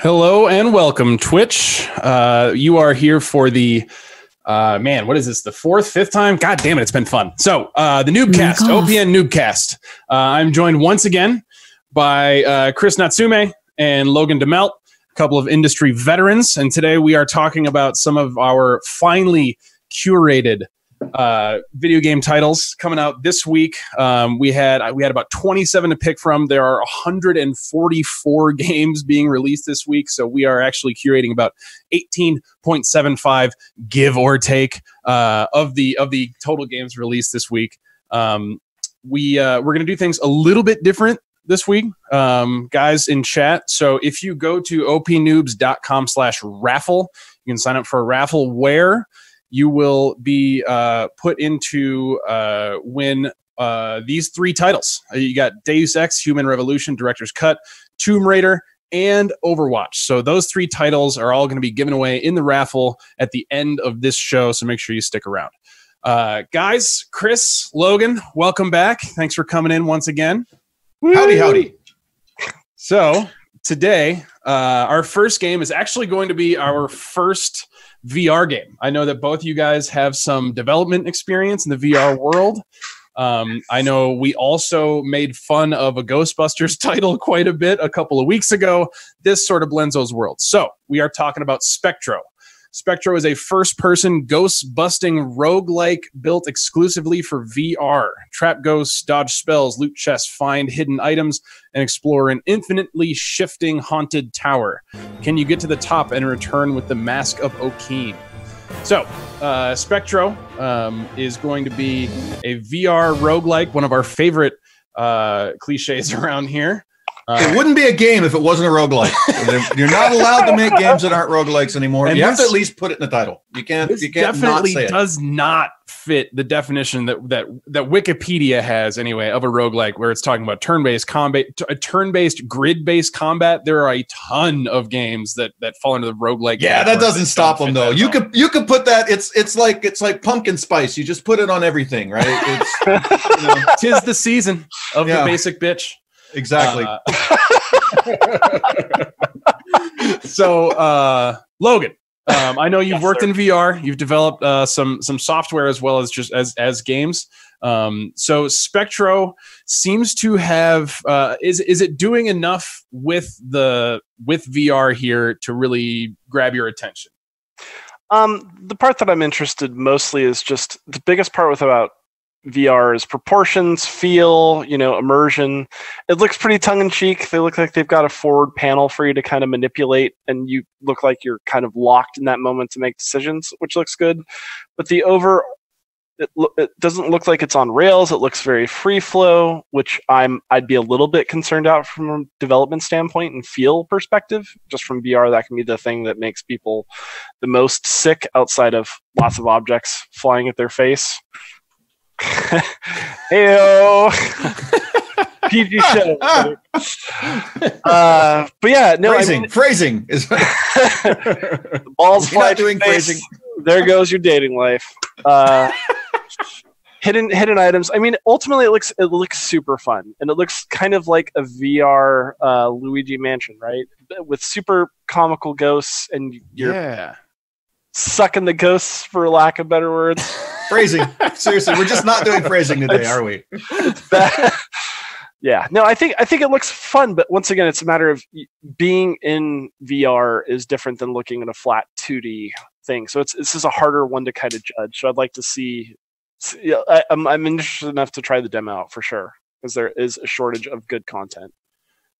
Hello and welcome, Twitch. You are here for the man. What is this? The fifth time? God damn it! It's been fun. So the Noobcast, OPN Noobcast. I'm joined once again by Chris Natsume and Logan DeMelt, a couple of industry veterans, and today we are talking about some of our finely curated video game titles coming out this week. We had about 27 to pick from. There are 144 games being released this week, so we are actually curating about 18.75, give or take, of the total games released this week. We're going to do things a little bit different this week, guys in chat. So if you go to opnoobs.com/raffle, you can sign up for a raffle where you will be put into win these three titles. You got Deus Ex, Human Revolution, Director's Cut, Tomb Raider, and Overwatch. So those three titles are all going to be given away in the raffle at the end of this show, so make sure you stick around. Guys, Chris, Logan, welcome back. Thanks for coming in once again. Howdy, howdy. So today, our first game is actually going to be our first VR game. I know that both of you guys have some development experience in the VR world. I know we also made fun of a Ghostbusters title quite a bit a couple of weeks ago. This sort of blends those worlds. So we are talking about Spectro. Spectro is a first-person ghost-busting roguelike built exclusively for VR. Trap ghosts, dodge spells, loot chests, find hidden items, and explore an infinitely shifting haunted tower. Can you get to the top and return with the Mask of Okeen? So, Spectro is going to be a VR roguelike, one of our favorite cliches around here. It wouldn't be a game if it wasn't a roguelike. You're not allowed to make games that aren't roguelikes anymore. And you have to at least put it in the title. You can't definitely not say it. Does not fit the definition that Wikipedia has anyway of a roguelike, where it's talking about turn-based combat, a turn-based grid-based combat. There are a ton of games that fall into the roguelike. Yeah, that doesn't stop them though. You could put that. It's like pumpkin spice. You just put it on everything, right? It's tis the season of the basic bitch. Exactly. So, Logan, I know you've worked in VR. You've developed some software as well as just as games. So, Spectro seems to have is it doing enough with VR here to really grab your attention? The part that I'm interested mostly is just the biggest part about VR is proportions, feel, immersion. It looks pretty tongue-in-cheek. They look like they've got a forward panel for you to kind of manipulate, and you look like you're kind of locked in that moment to make decisions, which looks good. But it doesn't look like it's on rails. It looks very free flow, which I'd be a little bit concerned out from a development standpoint and feel perspective. Just from VR, that can be the thing that makes people the most sick outside of lots of objects flying at their face. Heyo. PG show. But yeah, no. Phrasing is the balls fly doing phrasing. There goes your dating life. Hidden items. I mean, ultimately, it looks super fun, and it looks kind of like a VR Luigi Mansion, right? With super comical ghosts, and you're sucking the ghosts, for lack of better words. Phrasing. Seriously, we're just not doing phrasing today, are we? Yeah. No, I think it looks fun, but once again, it's a matter of being in VR is different than looking at a flat 2D thing. So this is a harder one to kind of judge. So I'd like to see. I'm interested enough to try the demo out for sure, because there is a shortage of good content.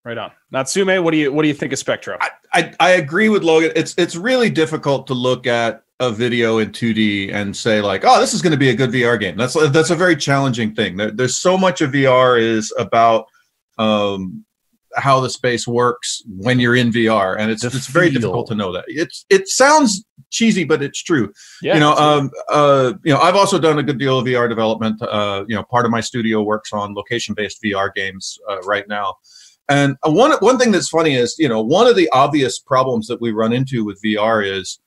Right on. Natsume, what do you think of Spectro? I agree with Logan. It's really difficult to look at a video in 2D and say like, oh, this is going to be a good VR game. That's a very challenging thing. There's so much of VR is about how the space works when you're in VR, and it's very difficult to know that. It sounds cheesy, but it's true. Yeah, I've also done a good deal of VR development. Part of my studio works on location-based VR games right now. And one thing that's funny is, one of the obvious problems that we run into with VR is,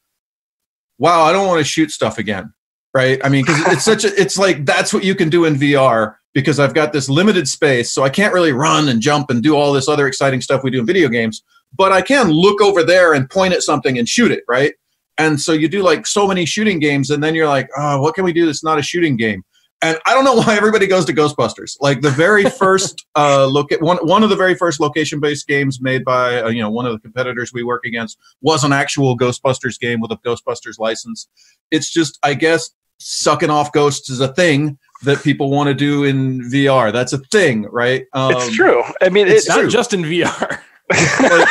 wow, I don't want to shoot stuff again. right? I mean, because it's like that's what you can do in VR because I've got this limited space, so I can't really run and jump and do all this other exciting stuff we do in video games, but I can look over there and point at something and shoot it, right? And so you do like so many shooting games, and then you're like, oh, what can we do that's not a shooting game? And I don't know why everybody goes to Ghostbusters. Like the very first one of the very first location-based games made by one of the competitors we work against was an actual Ghostbusters game with a Ghostbusters license. It's just, I guess, sucking off ghosts is a thing that people want to do in VR. That's a thing, right? It's true. I mean, it's not just in VR. Like,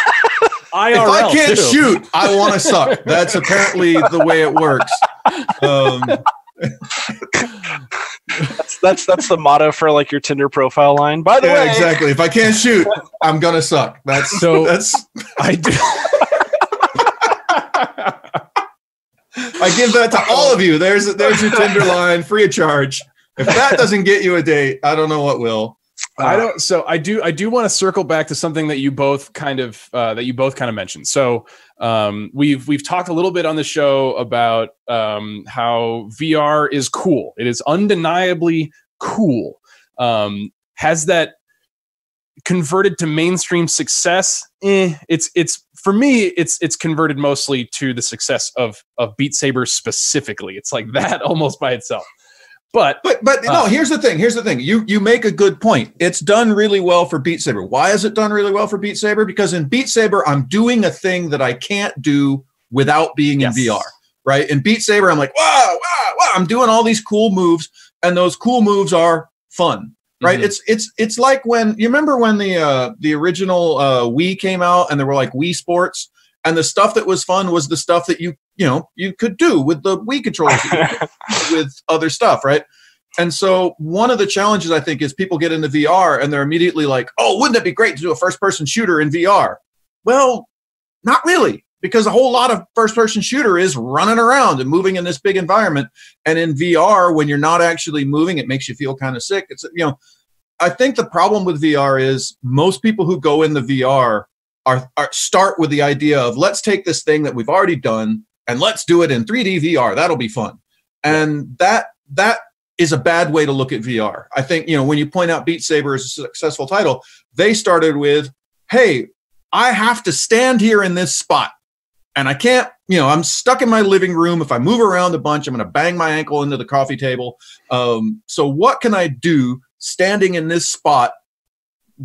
IRL, if I can't too. shoot, I want to suck. That's apparently the way it works. That's the motto for like your Tinder profile line. By the way, exactly. If I can't shoot, I'm gonna suck. That's I do. I give that to all of you. There's your Tinder line, free of charge. If that doesn't get you a date, I don't know what will. I don't. So I do want to circle back to something that you both kind of mentioned. So we've talked a little bit on the show about how VR is cool. It is undeniably cool. Has that converted to mainstream success? It's for me. It's converted mostly to the success of Beat Saber specifically. It's like that almost by itself. But no, here's the thing. You make a good point. It's done really well for Beat Saber. Why is it done really well for Beat Saber? Because in Beat Saber, I'm doing a thing that I can't do without being in VR, right? In Beat Saber, I'm like, wow, I'm doing all these cool moves, and those cool moves are fun, right? Mm-hmm. It's like when you remember when the original Wii came out, and there were like Wii Sports, and the stuff that was fun was the stuff that you could do with the Wii controllers with other stuff, right? And so one of the challenges, I think, is people get into VR and they're immediately like, oh, wouldn't it be great to do a first-person shooter in VR? Well, not really, because a whole lot of first-person shooter is running around and moving in this big environment. And in VR, when you're not actually moving, it makes you feel kind of sick. It's I think the problem with VR is most people who go in the VR start with the idea of let's take this thing that we've already done and let's do it in 3D VR. That'll be fun. And that is a bad way to look at VR. I think, when you point out Beat Saber as a successful title, they started with, hey, I have to stand here in this spot and I can't, I'm stuck in my living room. If I move around a bunch, I'm going to bang my ankle into the coffee table. So what can I do standing in this spot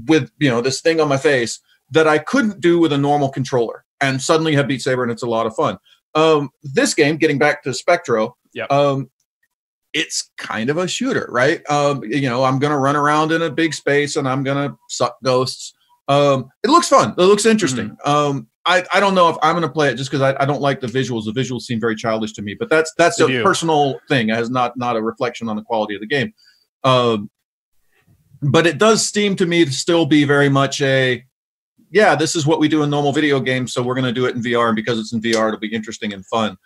with, this thing on my face that I couldn't do with a normal controller? And suddenly you have Beat Saber and it's a lot of fun. This game, getting back to Spectro, it's kind of a shooter, right? I'm going to run around in a big space and I'm going to suck ghosts. It looks fun. It looks interesting. Mm-hmm. I don't know if I'm going to play it just because I don't like the visuals. The visuals seem very childish to me, but that's a personal thing. It has not a reflection on the quality of the game. But it does seem to me to still be very much this is what we do in normal video games, so we're going to do it in VR, and because it's in VR, it'll be interesting and fun.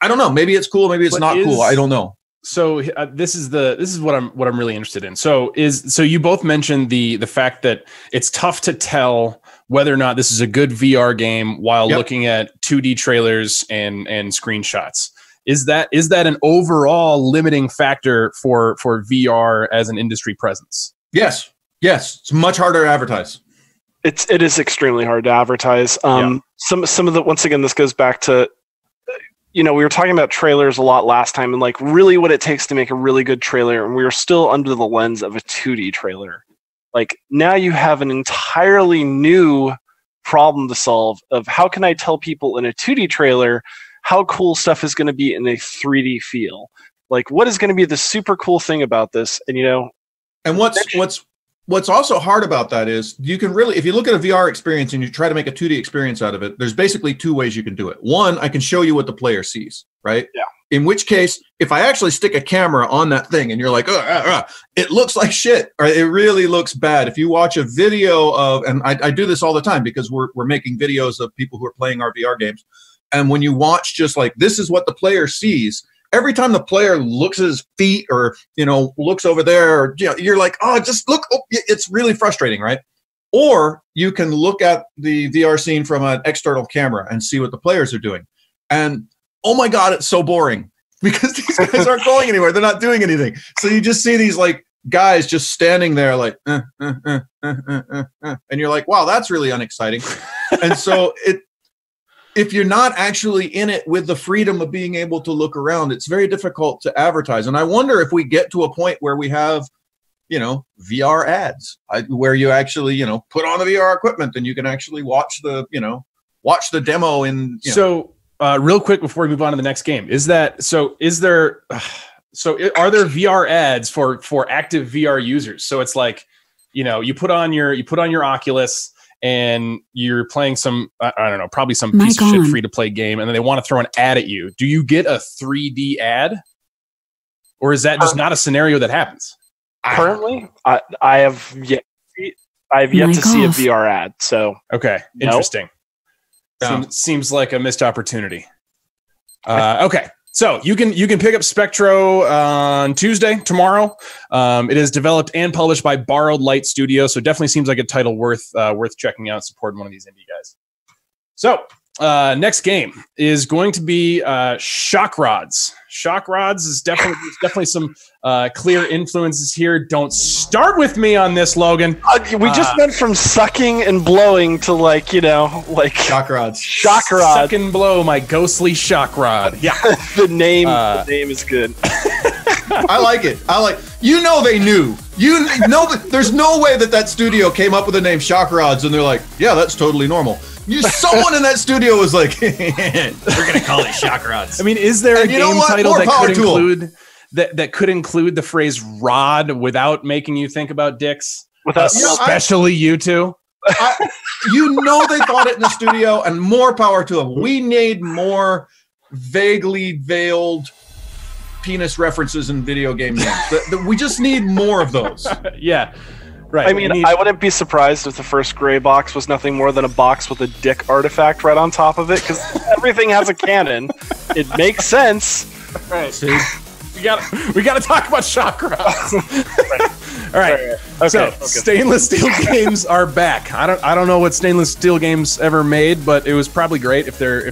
I don't know. Maybe it's cool. Maybe it's not cool. I don't know. So this is what I'm really interested in. So you both mentioned the fact that it's tough to tell whether or not this is a good VR game while looking at 2D trailers and screenshots. Is that an overall limiting factor for VR as an industry presence? Yes. It's much harder to advertise. It is extremely hard to advertise. Some of the, once again, this goes back to, we were talking about trailers a lot last time, and like really what it takes to make a really good trailer, and we were still under the lens of a 2D trailer. Like now you have an entirely new problem to solve of how can I tell people in a 2D trailer how cool stuff is going to be in a 3D feel? Like what is going to be the super cool thing about this? And and what's also hard about that is you can really, if you look at a VR experience and you try to make a 2D experience out of it, there's basically two ways you can do it. One, I can show you what the player sees, right? Yeah. In which case, if I actually stick a camera on that thing and you're like, it looks like shit, or it really looks bad. If you watch a video of, and I do this all the time because we're making videos of people who are playing our VR games. And when you watch just like, this is what the player sees, every time the player looks at his feet or, looks over there, or, you're like, oh, just look. Oh, it's really frustrating, right? Or you can look at the VR scene from an external camera and see what the players are doing. And, oh my God, it's so boring because these these guys aren't going anywhere. They're not doing anything. So you just see these like guys just standing there like, and you're like, wow, that's really unexciting. And so if you're not actually in it with the freedom of being able to look around, it's very difficult to advertise. And I wonder if we get to a point where we have, VR ads where you actually, put on the VR equipment and you can actually watch the demo in. So real quick before we move on to the next game, are there VR ads for active VR users? So it's like, you put on your Oculus and you're playing some, I don't know, probably some piece of shit free to play game, and then they want to throw an ad at you. Do you get a 3D ad, or is that just not a scenario that happens? Currently, I have yet to see a VR ad. So okay, interesting. Seems like a missed opportunity. Okay. So you can pick up Spectro on Tuesday, tomorrow. It is developed and published by Borrowed Light Studio, so definitely seems like a title worth checking out, supporting one of these indie guys. So next game is going to be Shock Rods. Shock Rods is definitely some clear influences here. Don't start with me on this, Logan. We just went from sucking and blowing to like Shock Rods. Shock Rods. Suck and blow my ghostly shock rod. Yeah. The name is good. I like it. They knew. There's no way that studio came up with the name Shock Rods and they're like, yeah, that's totally normal. Someone in that studio was like, we're gonna call it Shock Rods. I mean, is there a game title that could include the phrase "rod" without making you think about dicks? Especially you two. They thought it in the studio, and more power to them. We need more vaguely veiled penis references in video game names. We just need more of those. Yeah. Right. I mean, I wouldn't be surprised if the first gray box was nothing more than a box with a dick artifact right on top of it, because everything has a cannon. It makes sense. Right. See, we got to talk about shock rods. All right. Okay. Stainless steel games are back. I don't know what stainless steel games ever made, but it was probably great if they're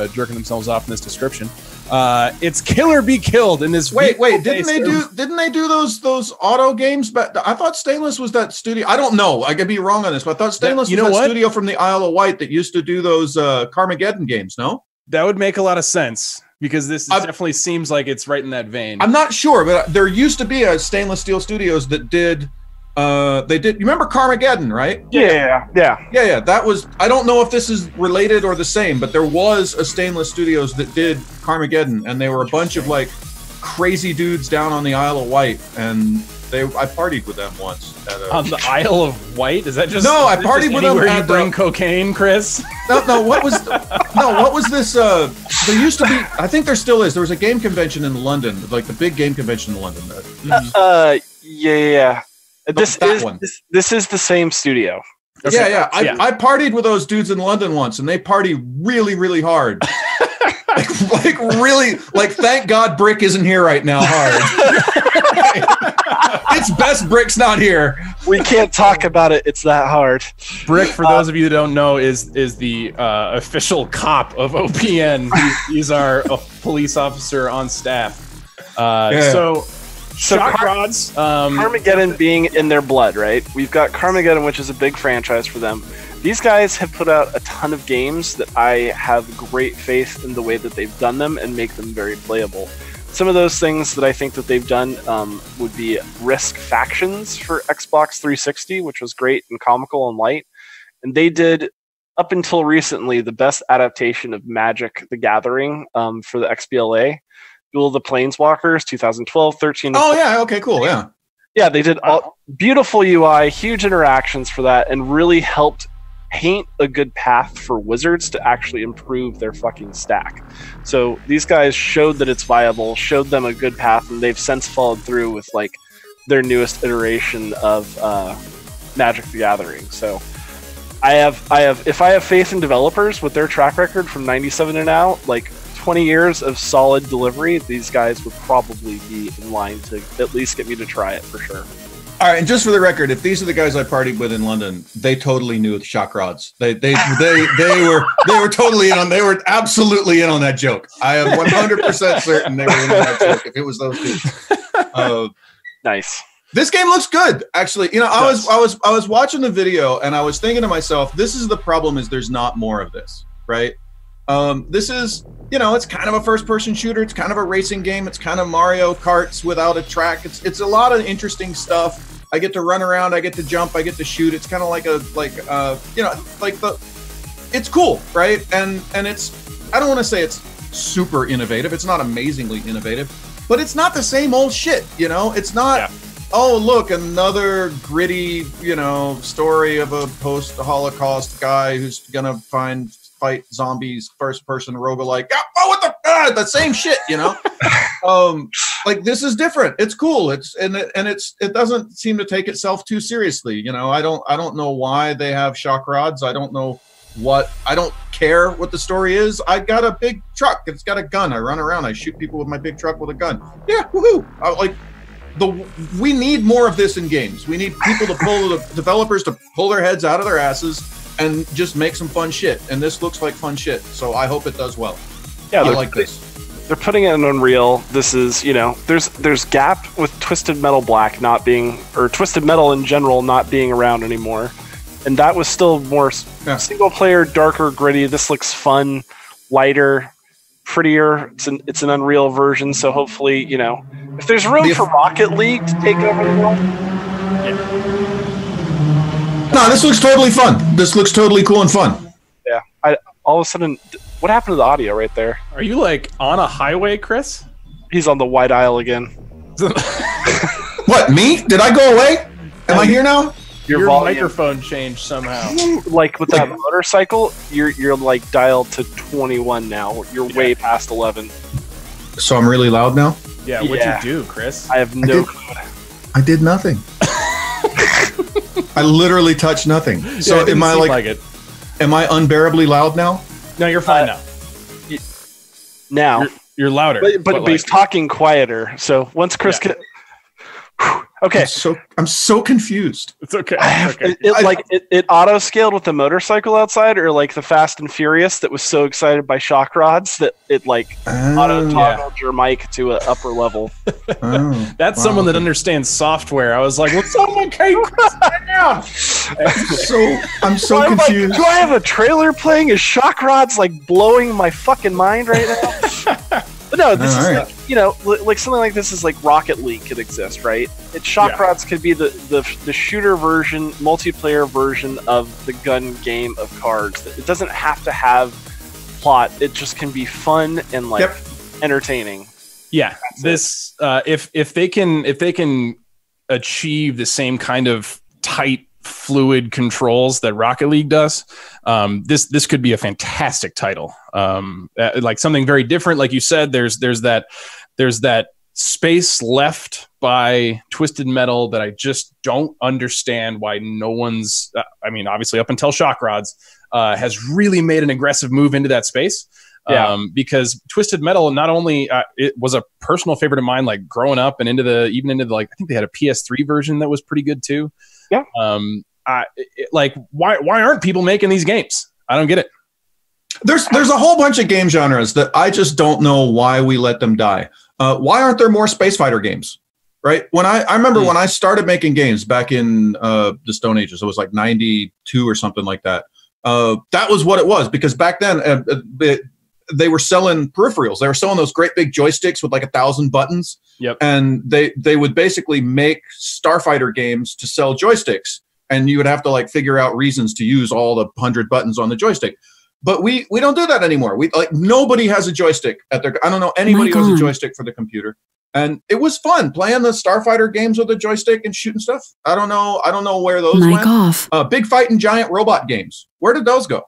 jerking themselves off in this description. It's Kill or Be Killed in this. Wait! Didn't they do those auto games? But I thought Stainless was that studio. I don't know. I could be wrong on this, but I thought Stainless was that studio from the Isle of Wight that used to do those Carmageddon games. No, that would make a lot of sense because this definitely seems like it's right in that vein. I'm not sure, but there used to be a Stainless Steel Studios that did. They did. You remember Carmageddon, right? Yeah. That was. I don't know if this is related or the same, but there was a Stainless Studios that did Carmageddon, and they were a bunch of like crazy dudes down on the Isle of Wight, and I partied with them once. On the Isle of Wight? Is that just no? I partied with them. Where you bring cocaine, Chris? No. What was this? There used to be. I think there still is. There was a game convention in London, like the big game convention in London. Yeah. This is the same studio. Okay. Yeah. I partied with those dudes in London once, and they party really, really hard. like really, like thank God Brick isn't here right now. Hard. It's best Brick's not here. We can't talk about it. It's that hard. Brick, for those of you that don't know, is the official cop of OPN. He's our police officer on staff. So Shock Rods, Carmageddon being in their blood, right? We've got Carmageddon, which is a big franchise for them. These guys have put out a ton of games that I have great faith in the way that they've done them and make them very playable. Some of those things that I think that they've done would be Risk Factions for Xbox 360, which was great and comical and light. And they did, up until recently, the best adaptation of Magic: The Gathering for the XBLA. Duel of the Planeswalkers, 2012, 13. Oh, yeah. Okay, cool. Yeah. Yeah, they did beautiful UI, huge interactions for that, and really helped paint a good path for Wizards to actually improve their fucking stack. So these guys showed that it's viable, showed them a good path, and they've since followed through with like their newest iteration of Magic: The Gathering. So if I have faith in developers with their track record from 97 to now, like 20 years of solid delivery, these guys would probably be in line to at least get me to try it for sure. All right, and just for the record, if these are the guys I partied with in London, they totally knew the shock rods. They were totally in on. They were absolutely in on that joke. I am 100% certain they were in on that joke. If it was those two, Nice. This game looks good, actually. You know, I was watching the video and I was thinking to myself, this is the problem: is there's not more of this, right? This is, you know, it's kind of a first-person shooter. It's kind of a racing game. It's kind of Mario Karts without a track. It's a lot of interesting stuff. I get to run around. I get to jump. I get to shoot. It's kind of like it's cool, right? And it's, I don't want to say it's super innovative. It's not amazingly innovative, but it's not the same old shit. You know, it's not. Yeah. Oh, look, another gritty, you know, story of a post-Holocaust guy who's gonna fight zombies, first-person roguelike. Oh, what the same shit, you know? Like, this is different. It's cool. It doesn't seem to take itself too seriously. You know, I don't know why they have shock rods. I don't care what the story is. I got a big truck. It's got a gun. I run around. I shoot people with my big truck with a gun. Yeah, woohoo! We need more of this in games. We need people to pull the developers to pull their heads out of their asses and just make some fun shit. And this looks like fun shit. So I hope it does well. Yeah, I like this. They're putting it in Unreal. This is, you know, there's gap with Twisted Metal Black not being, or Twisted Metal in general not being around anymore. And that was still more single player, darker, gritty. This looks fun, lighter, prettier. It's an Unreal version, so hopefully, you know, if there's room for Rocket League to take over the world. No, this looks totally fun. This looks totally cool and fun. Yeah. All of a sudden, what happened to the audio right there? Are you like on a highway, Chris? He's on the wide aisle again. What, me? Did I go away? Am I here now? Your microphone changed somehow. Like with that motorcycle, you're like dialed to 21 now. You're way past 11. So I'm really loud now? Yeah, what'd you do, Chris? I have no clue. I did nothing. I literally touched nothing. So am I am I unbearably loud now? No, you're fine now. Now you're louder. But he's talking quieter. So once Chris okay. I'm so confused. It's okay. It auto scaled with the motorcycle outside, or like the Fast and Furious that was so excited by shock rods that it auto toggled your mic to an upper level. That's someone that understands software. I was like, "What's someone came down?" I'm so confused. Like, do I have a trailer playing? Is shock rods like blowing my fucking mind right now? But no, this is like, you know, like something like this is like Rocket League could exist, right? Shock rods could be the shooter version, multiplayer version of the gun game of cards. It doesn't have to have plot. It just can be fun and entertaining. Yeah, this if they can achieve the same kind of tight, fluid controls that Rocket League does, this could be a fantastic title. Like something very different. Like you said, there's that space left by Twisted Metal that I just don't understand why no one's. I mean, obviously, up until Shock Rods has really made an aggressive move into that space. Because Twisted Metal not only it was a personal favorite of mine, like growing up and into the like, I think they had a PS3 version that was pretty good too. Yeah. Why aren't people making these games? I don't get it. There's a whole bunch of game genres that I just don't know why we let them die. Why aren't there more space fighter games? Right? When I remember when I started making games back in the Stone Ages, it was like 92 or something like that. That was what it was, because back then they were selling peripherals. They were selling those great big joysticks with like 1,000 buttons. Yep. And they would basically make Starfighter games to sell joysticks, and you would have to like figure out reasons to use all the 100 buttons on the joystick. But we don't do that anymore. Nobody has a joystick at their. I don't know anybody who has a joystick for the computer. And it was fun playing the Starfighter games with a joystick and shooting stuff. I don't know where those went. Big fighting giant robot games. Where did those go?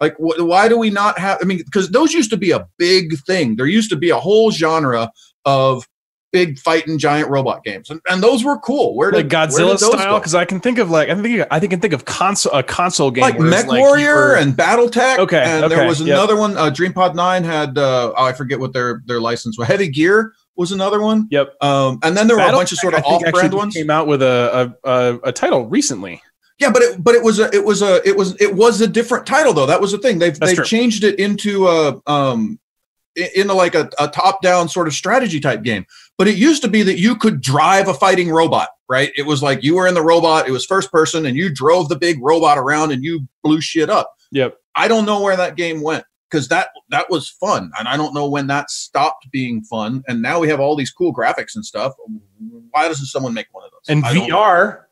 Like, why do we not have? I mean, because those used to be a big thing. There used to be a whole genre of big fighting giant robot games, and those were cool. Where did Godzilla style? Because I can think of a console game like Mech Warrior and BattleTech. Okay, and there was another one. DreamPod 9 had I forget what their license was. Heavy Gear was another one. Yep. And then there were a bunch of sort of off-brand ones. Came out with a title recently. Yeah, but it was a different title though. That was the thing. They've changed it into like a top-down sort of strategy type game. But it used to be that you could drive a fighting robot, right? It was like you were in the robot, it was first person, and you drove the big robot around and you blew shit up. Yep. I don't know where that game went, because that was fun. And I don't know when that stopped being fun. And now we have all these cool graphics and stuff. Why doesn't someone make one of those? And VR.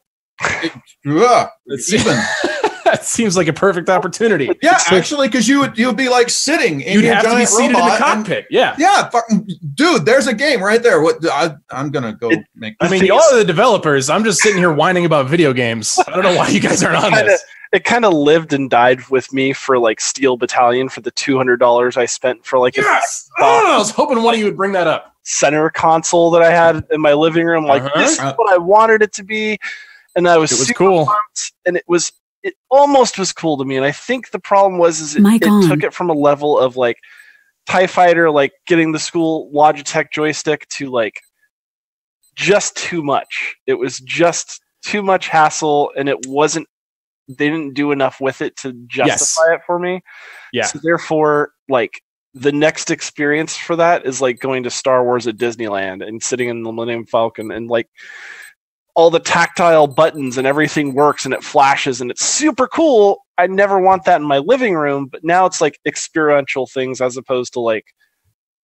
That seems like a perfect opportunity. Yeah, actually, because you would be like sitting in your giant robot. You'd have to be seated in the cockpit. Yeah, fucking dude. There's a game right there. I'm gonna go make. I mean, y'all are the developers. I'm just sitting here whining about video games. I don't know why you guys aren't on this. It kind of lived and died with me for like Steel Battalion for the $200 I spent for like. Yes, I was hoping one of you would bring that up. Center console that I had in my living room, like this is what I wanted it to be, and I was. It was super cool, pumped, and it almost was cool to me. And I think the problem was it took it from a level of like TIE Fighter, like getting the school Logitech joystick, to like just too much. It was just too much hassle, and they didn't do enough with it to justify it for me. Yeah. So therefore, like the next experience for that is like going to Star Wars at Disneyland and sitting in the Millennium Falcon, and like all the tactile buttons and everything works and it flashes and it's super cool. I never want that in my living room, but now it's like experiential things as opposed to like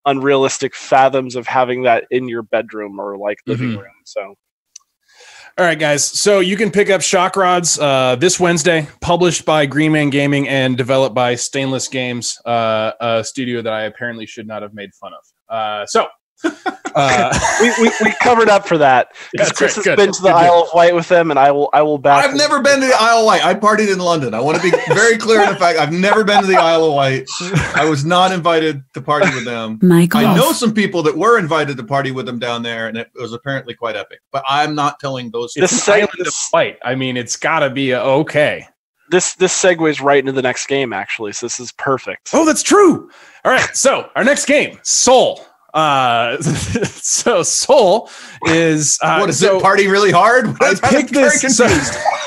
unrealistic fathoms of having that in your bedroom or like living room. So. All right, guys. So you can pick up Shock Rods this Wednesday, published by Green Man Gaming and developed by Stainless Games, a studio that I apparently should not have made fun of. We covered up for that. Yeah, Chris has been to the Isle of Wight with them, and I will back. I've never been to the Isle of Wight. I partied in London. I want to be very clear in the fact I've never been to the Isle of Wight. I was not invited to party with them. Michael. I know some people that were invited to party with them down there, and it was apparently quite epic. But I'm not telling those. It's an island of Wight. I mean, it's got to be okay. This segues right into the next game, actually. So this is perfect. Oh, that's true. All right. So our next game, Soul. So Soul is what is it? Party really hard? I picked this.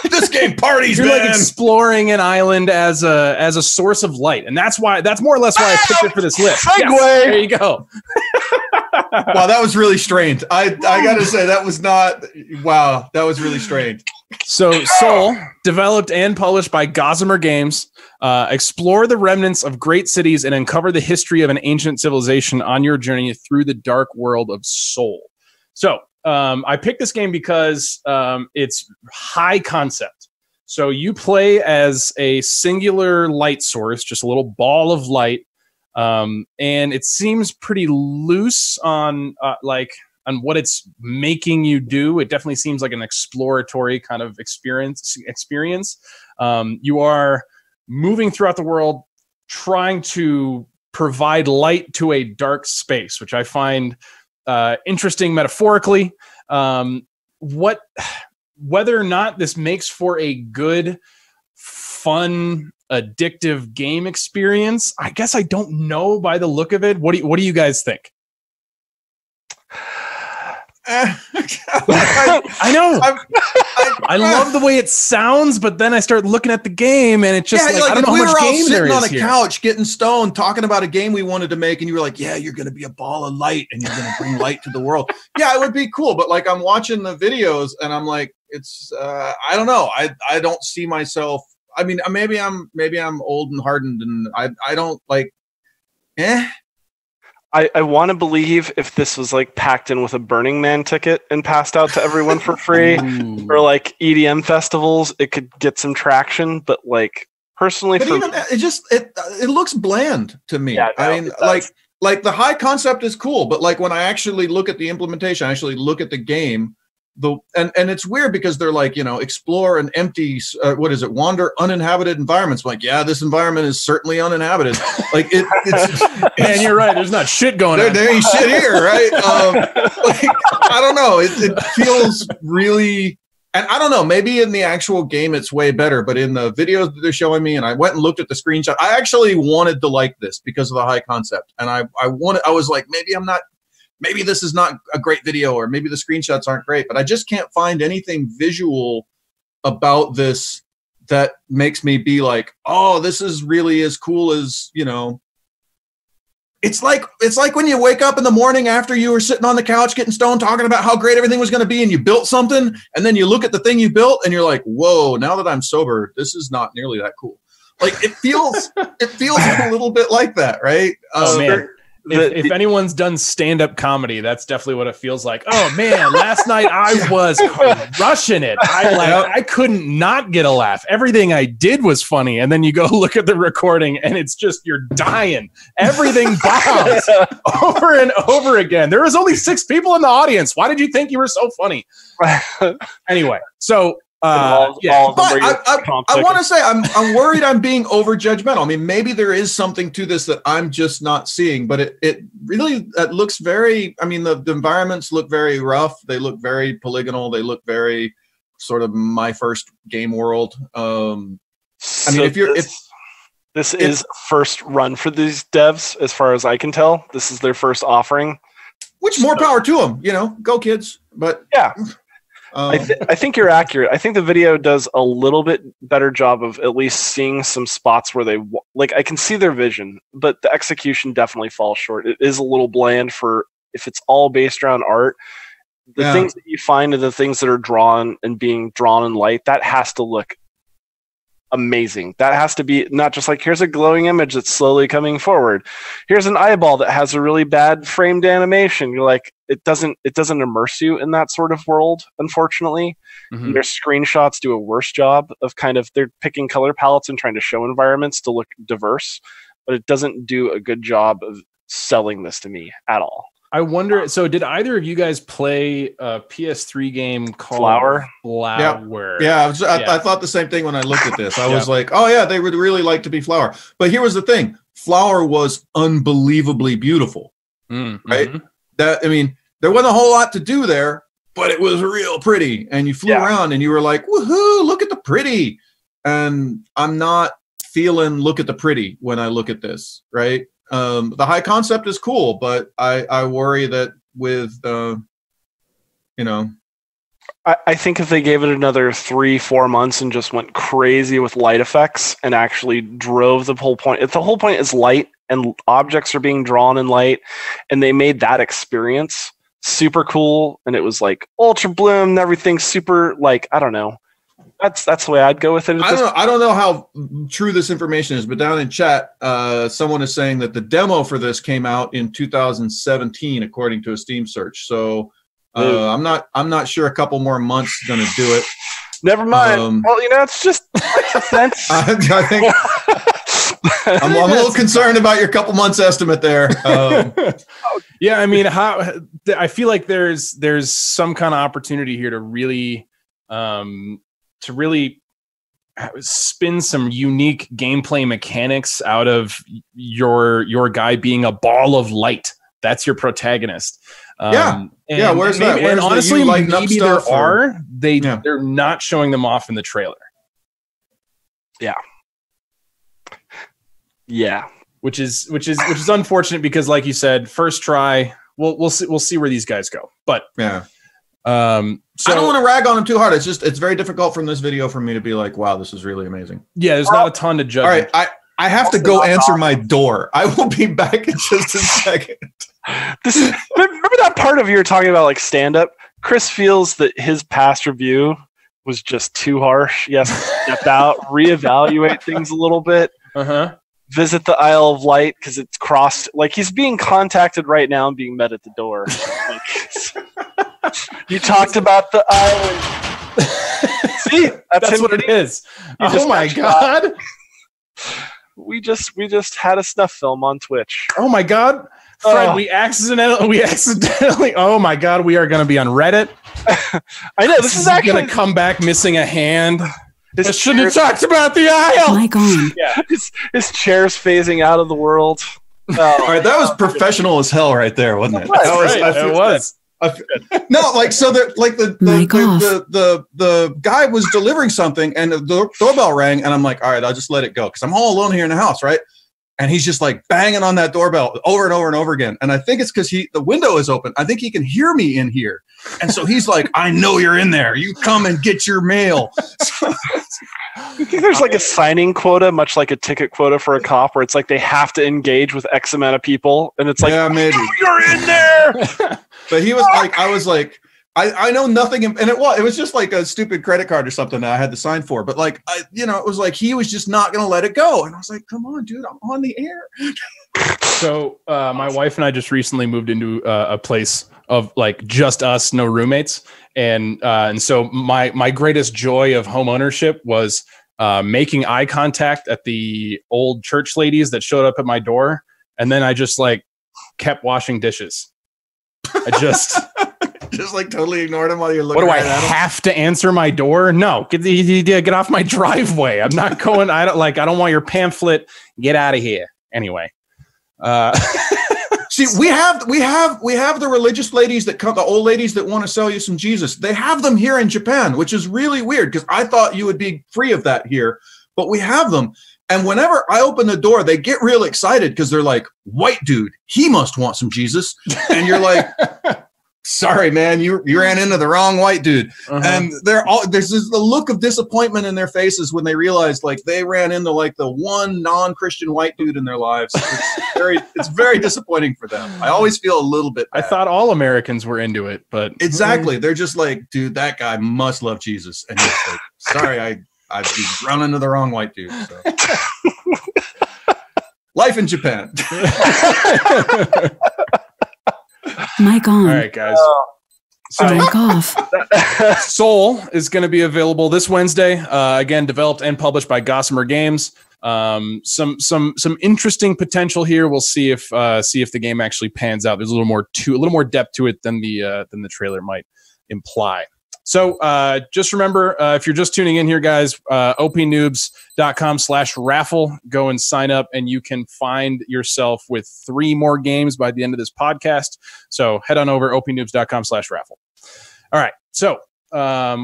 This game parties. You're man. like exploring an island as a source of light, and that's more or less why I picked it for this list. Segue. Yes, there you go. Wow, that was really strained. I gotta say that was not. Wow, that was really strained. So Soul, developed and published by Gossamer Games, explore the remnants of great cities and uncover the history of an ancient civilization on your journey through the dark world of Soul. So I picked this game because it's high concept. So you play as a singular light source, just a little ball of light, and it seems pretty loose on on what it's making you do. It definitely seems like an exploratory kind of experience. You are moving throughout the world, trying to provide light to a dark space, which I find interesting metaphorically. Whether or not this makes for a good, fun, addictive game experience, I guess I don't know by the look of it. What do you guys think? I know. I love the way it sounds, but then I start looking at the game, and it's just I don't know how much game there is. We were all sitting on a couch getting stoned, talking about a game we wanted to make, and you were like, "Yeah, you're going to be a ball of light, and you're going to bring light to the world." Yeah, it would be cool, but like I'm watching the videos, and I'm like, it's I don't know. I don't see myself. I mean, maybe I'm old and hardened, and I don't like. I want to believe if this was like packed in with a Burning Man ticket and passed out to everyone for free, or like EDM festivals, it could get some traction. But like personally, it looks bland to me. Yeah, no, I mean, like the high concept is cool, but like when I actually look at the implementation, I actually look at the game. And it's weird because they're like, explore an empty, wander uninhabited environments. I'm like, yeah, this environment is certainly uninhabited. Like it's man, you're right. There's not shit going on. There ain't shit here, right? I don't know. It feels really, and I don't know. Maybe in the actual game it's way better, but in the videos that they're showing me, and I went and looked at the screenshot, I actually wanted to like this because of the high concept, and I was like, maybe I'm not maybe this is not a great video, or maybe the screenshots aren't great, but I just can't find anything visual about this that makes me be like, oh, this is really as cool as, you know. It's like when you wake up in the morning after you were sitting on the couch getting stoned talking about how great everything was going to be, and you built something, and then you look at the thing you built and you're like, whoa, now that I'm sober, this is not nearly that cool. Like it feels a little bit like that, right? Oh man. If anyone's done stand-up comedy, that's definitely what it feels like. Oh man, last night I was crushing it. I couldn't not get a laugh. Everything I did was funny. And then you go look at the recording and it's just, you're dying. Everything bombs over and over again. There was only 6 people in the audience. Why did you think you were so funny? Anyway, so I want to say I'm worried I'm being over judgmental. I mean, maybe there is something to this that I'm just not seeing, but it really looks very, I mean, the environments look very rough. They look very polygonal. They look very sort of my first game world. I mean, this is first run for these devs, as far as I can tell. This is their first offering. Which more power to them, you know, go kids. But yeah. I think you're accurate. I think the video does a little bit better job of at least seeing some spots where they like. I can see their vision, but the execution definitely falls short. It is a little bland for if it's all based around art. The things that you find are the things that are drawn and being drawn in light. That has to look amazing. That has to be not just like, here's a glowing image that's slowly coming forward. Here's an eyeball that has a really bad framed animation. You're like, it doesn't immerse you in that sort of world, unfortunately. Mm-hmm. Their screenshots do a worse job of they're picking color palettes and trying to show environments to look diverse, but it doesn't do a good job of selling this to me at all. I wonder, so did either of you guys play a PS3 game called Flower? Yeah, I thought the same thing when I looked at this. I was like, oh yeah, they would really like to be Flower. But here was the thing. Flower was unbelievably beautiful, right? That, I mean, there wasn't a whole lot to do there, but it was real pretty. And you flew around and you were like, woohoo, look at the pretty. And I'm not feeling look at the pretty when I look at this, right? The high concept is cool, but I worry that with, you know. I think if they gave it another 3-4 months and just went crazy with light effects and actually drove the whole point. If the whole point is light and objects are being drawn in light, and they made that experience super cool, and it was like ultra bloom and everything super, like, I don't know. That's the way I'd go with it. I don't know how true this information is, but down in chat, someone is saying that the demo for this came out in 2017, according to a Steam search. So I'm not sure a couple more months is going to do it. Never mind. Well, you know, it's just a sense. I think I'm a little concerned about your couple months estimate there. Yeah, I mean, I feel like there's some kind of opportunity here to really spin some unique gameplay mechanics out of your guy being a ball of light. That's your protagonist. Where's that? And honestly, maybe they're not showing them off in the trailer. Yeah. Which is unfortunate because, like you said, first try. We'll see where these guys go. But yeah. I don't want to rag on them too hard. It's very difficult from this video for me to be like, wow, this is really amazing. Yeah, there's not a ton to judge. All right, I have to go answer my door. I will be back in just a second. Remember that part of you were talking about, like, stand-up? Chris feels that his past review was just too harsh. Yes, step out, reevaluate things a little bit. Visit the Isle of Light because it's crossed. Like, he's being contacted right now and being met at the door. You talked about the island. See, that's what it is. Oh my god! We just had a snuff film on Twitch. Oh my god, Fred! We accidentally. Oh my god, we are going to be on Reddit. I know this is actually going to come back missing a hand. I shouldn't have talked about the aisle. My god! Yeah, his chair's phasing out of the world. All right, that was professional as hell right there, wasn't it? It was. No, like, so that, like, the guy was delivering something and the doorbell rang and I'm like, all right, I'll just let it go because I'm all alone here in the house, right? and he's just like banging on that doorbell over and over and over again. And I think it's because the window is open. I think he can hear me in here. And so he's like, I know you're in there. You come and get your mail. You think there's like a signing quota, much like a ticket quota for a cop, where it's like they have to engage with X amount of people, and it's like, yeah, maybe you're in there. But he was like, I was like, I know nothing, and it was just like a stupid credit card or something that I had to sign for. But like, it was like he was just not going to let it go, and I was like, come on, dude, I'm on the air. So my wife and I just recently moved into a place of like just us, no roommates, and so my greatest joy of home ownership was making eye contact at the old church ladies that showed up at my door, and then I just like kept washing dishes. I just just like totally ignored him while you're looking. What do I have to answer my door? No, get off my driveway. I'm not going. I don't want your pamphlet. Get out of here. Anyway. See, we have the religious ladies that come, the old ladies that want to sell you some Jesus. They have them here in Japan, which is really weird because I thought you would be free of that here, but we have them. And whenever I open the door, they get real excited because they're like, white dude, he must want some Jesus. And you're like, sorry, man, you ran into the wrong white dude. And there's the look of disappointment in their faces when they realize like they ran into like the one non-Christian white dude in their lives. It's very disappointing for them. I always feel a little bit bad. I thought all Americans were into it, but exactly. They're just like, dude, that guy must love Jesus. And he's like, sorry, I've run into the wrong white dude. So. Life in Japan. Mic on. All right, guys. So mic off. Soul is going to be available this Wednesday. Again, developed and published by Gossamer Games. Some interesting potential here. We'll see if the game actually pans out. There's a little more depth to it than the trailer might imply. So just remember, if you're just tuning in here, guys, opnoobs.com/raffle. Go and sign up, and you can find yourself with 3 more games by the end of this podcast. So head on over, opnoobs.com/raffle. All right. So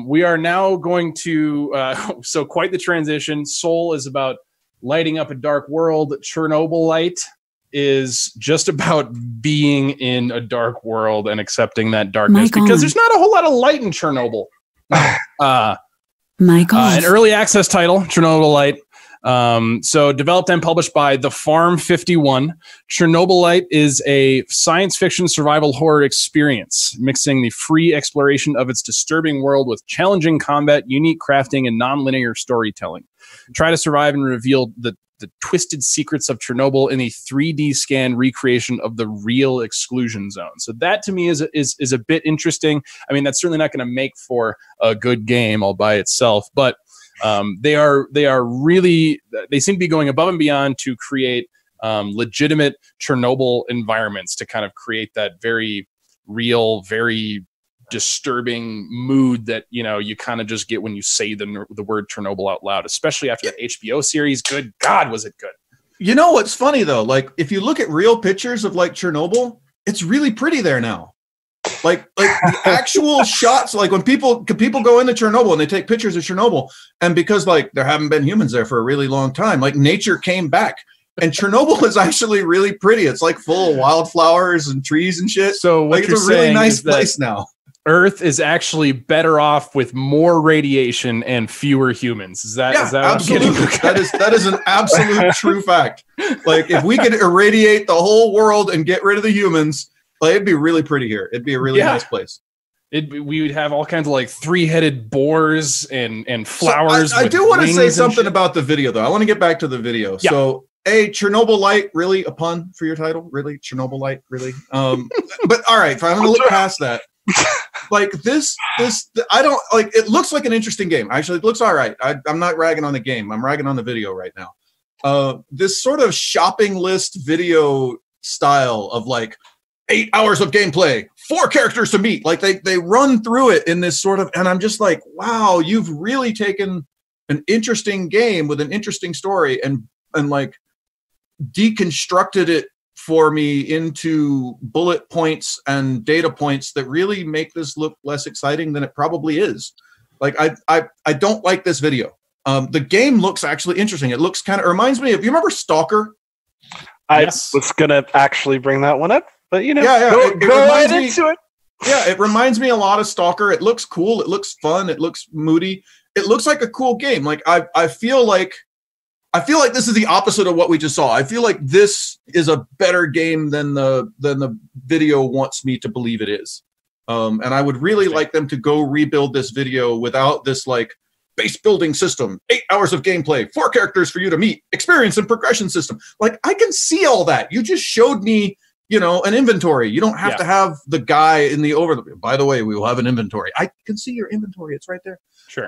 we are now going to, so quite the transition. Soul is about lighting up a dark world. Chernobyl Light is just about being in a dark world and accepting that darkness because there's not a whole lot of light in Chernobyl. An early access title, Chernobyl Light. So developed and published by The Farm 51. Chernobyl Light is a science fiction survival horror experience, mixing the free exploration of its disturbing world with challenging combat, unique crafting, and non-linear storytelling. Try to survive and reveal the twisted secrets of Chernobyl in a 3D scan recreation of the real exclusion zone. So that to me is a bit interesting. I mean, that's certainly not going to make for a good game all by itself, but they seem to be going above and beyond to create legitimate Chernobyl environments to kind of create that very real, very disturbing mood that you kind of just get when you say the word Chernobyl out loud, especially after that HBO series. Good God, was it good? You know what's funny though? Like if you look at real pictures of like Chernobyl, it's really pretty there now. Like the actual shots, like when people go into Chernobyl and they take pictures of Chernobyl, and because like there haven't been humans there for a really long time, like nature came back. And Chernobyl is actually really pretty. It's like full of wildflowers and trees and shit. So what like, it's a really nice place now. Earth is actually better off with more radiation and fewer humans. Is that absolutely? That is an absolute true fact. Like if we could irradiate the whole world and get rid of the humans, like, it'd be really pretty here. It'd be a really nice place. We would have all kinds of like 3-headed boars and flowers. So I do want to say something about the video though. I want to get back to the video. Yeah. So Chernobyl Light, really a pun for your title? Really? Chernobyl Light, really? But all right, I'm gonna look past that. Like I don't like. It looks like an interesting game. Actually, it looks all right. I'm not ragging on the game. I'm ragging on the video right now. This sort of shopping list video style of like 8 hours of gameplay, 4 characters to meet. Like they run through it in this sort of, and I'm just like, wow, you've really taken an interesting game with an interesting story and like deconstructed it for me into bullet points and data points that really make this look less exciting than it probably is. Like I don't like this video. The game looks actually interesting. It looks kind of reminds me of, you remember Stalker? I Yes. was gonna actually bring that one up, but Yeah, go it right reminds me- into it. Yeah, it reminds me a lot of Stalker. It looks cool. It looks fun. It looks moody. It looks like a cool game. Like I feel like this is the opposite of what we just saw. I feel like this is a better game than the video wants me to believe it is. And I would really like them to go rebuild this video without this like base building system, 8 hours of gameplay, 4 characters for you to meet, experience and progression system. Like I can see all that. You just showed me, an inventory. You don't have to have the guy in the by the way, we will have an inventory. I can see your inventory. It's right there. Sure.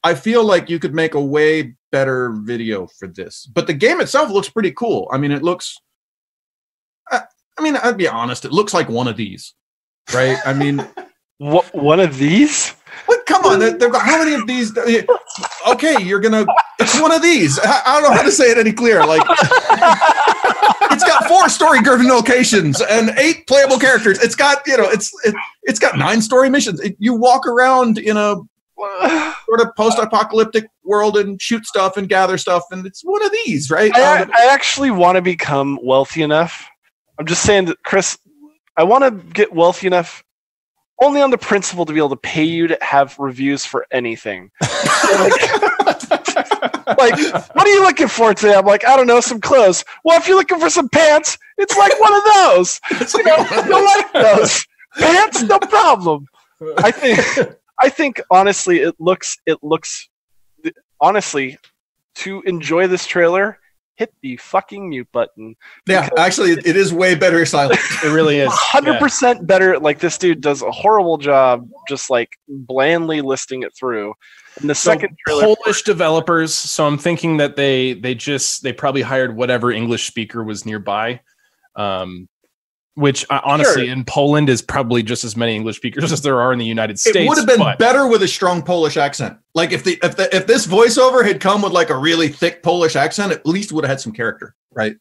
I feel like you could make a way better video for this, but the game itself looks pretty cool. I mean, it looks, I'd be honest. It looks like one of these, right? I mean, What, one of these? what? Come on. How many of these? Okay. It's one of these. I don't know how to say it any clearer. Like it's got 4 story-driven locations and 8 playable characters. It's got, it's got 9 story missions. You walk around in a sort of post-apocalyptic world and shoot stuff and gather stuff, and it's one of these, right? I actually want to become wealthy enough. I'm just saying that, Chris, I want to get wealthy enough only on the principle to be able to pay you to have reviews for anything. Like, what are you looking for today? I'm like, I don't know, some clothes. Well, if you're looking for some pants, it's like one of those. You'll like those. Pants, no problem. I think honestly, it looks honestly, to enjoy this trailer, hit the fucking mute button. Yeah, actually, it is way better silent. It really is. 100% better. Like, this dude does a horrible job just like blandly listing it through. And the second trailer, Polish developers. So I'm thinking that they probably hired whatever English speaker was nearby. Which honestly, in Poland is probably just as many English speakers as there are in the United States. It would have been better with a strong Polish accent. Like if this voiceover had come with like a really thick Polish accent, at least would have had some character, right?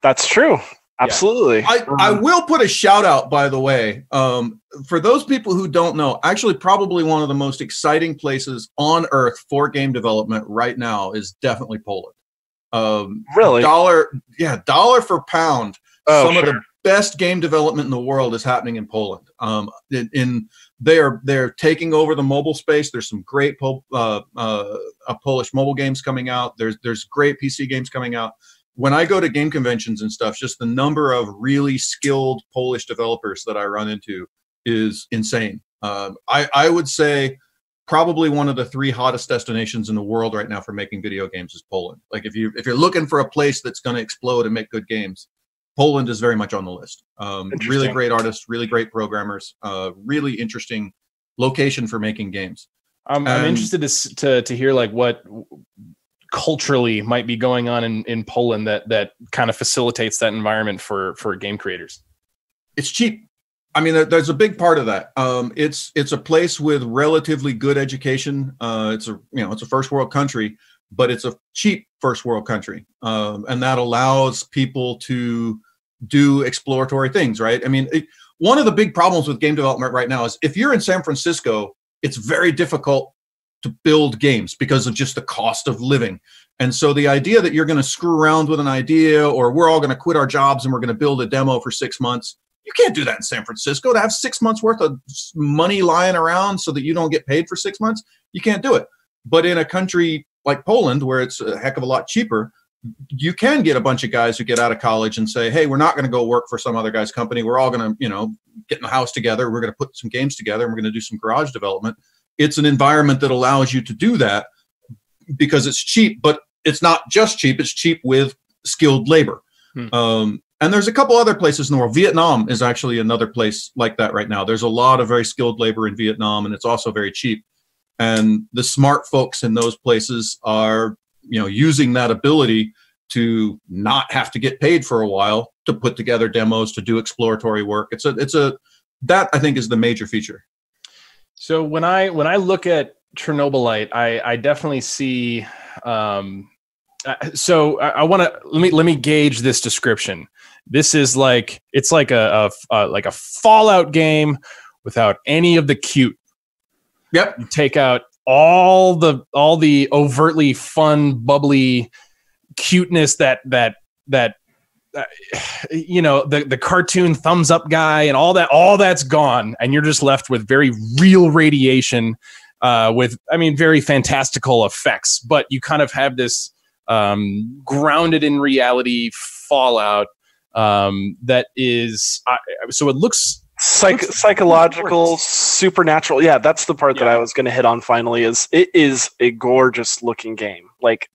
that's true. Absolutely. I will put a shout out, by the way, for those people who don't know. Actually, probably one of the most exciting places on earth for game development right now is definitely Poland. Really? Dollar for pound. Oh, Some of the best game development in the world is happening in Poland. They're taking over the mobile space. There's some great Polish mobile games coming out. There's great PC games coming out. When I go to game conventions and stuff, just the number of really skilled Polish developers that I run into is insane. I would say probably one of the 3 hottest destinations in the world right now for making video games is Poland. Like if you're looking for a place that's going to explode and make good games, Poland is very much on the list. Really great artists, really great programmers, really interesting location for making games. I'm interested to hear like what culturally might be going on in Poland that kind of facilitates that environment for game creators. It's cheap. I mean, there's a big part of that. It's a place with relatively good education. It's a first world country, but it's a cheap first world country, and that allows people to do exploratory things, right? I mean, one of the big problems with game development right now is if you're in San Francisco, it's very difficult to build games because of just the cost of living. And so the idea that you're going to screw around with an idea, or we're all going to quit our jobs and we're going to build a demo for 6 months, you can't do that in San Francisco. To have 6 months worth of money lying around so that you don't get paid for 6 months, you can't do it. But in a country like Poland, where it's a heck of a lot cheaper, you can get a bunch of guys who get out of college and say, hey, we're not going to go work for some other guy's company. We're all going to, get in the house together. We're going to put some games together and we're going to do some garage development. It's an environment that allows you to do that because it's cheap, but it's not just cheap. It's cheap with skilled labor. And there's a couple other places in the world. Vietnam is actually another place like that right now. There's a lot of very skilled labor in Vietnam, and it's also very cheap. And the smart folks in those places are using that ability to not have to get paid for a while to put together demos, to do exploratory work. That I think is the major feature. So when I look at Chernobylite, I definitely see. So I want to let me gauge this description. This is like a Fallout game without any of the cute. Yep. You take out all the overtly fun, bubbly cuteness, that the cartoon thumbs up guy and all that's gone, and you're just left with very real radiation with very fantastical effects, but you kind of have this grounded in reality Fallout that is so it looks psychological, supernatural. Yeah, that's the part that I was going to hit on finally. Is it is a gorgeous looking game. Like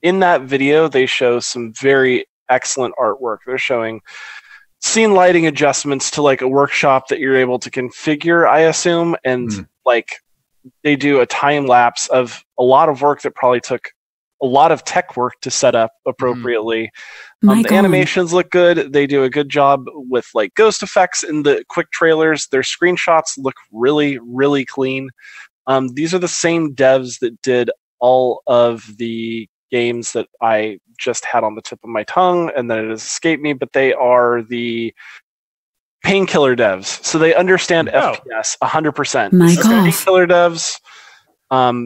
in that video, they show some very excellent artwork. They're showing scene lighting adjustments to like a workshop that you're able to configure, I assume, and like they do a time lapse of a lot of work that probably took a lot of tech work to set up appropriately. The animations look good. They do a good job with like ghost effects in the quick trailers. Their screenshots look really, really clean. These are the same devs that did all of the games that I just had on the tip of my tongue and then it has escaped me, but they are the Painkiller devs. So they understand FPS 100%. Painkiller devs.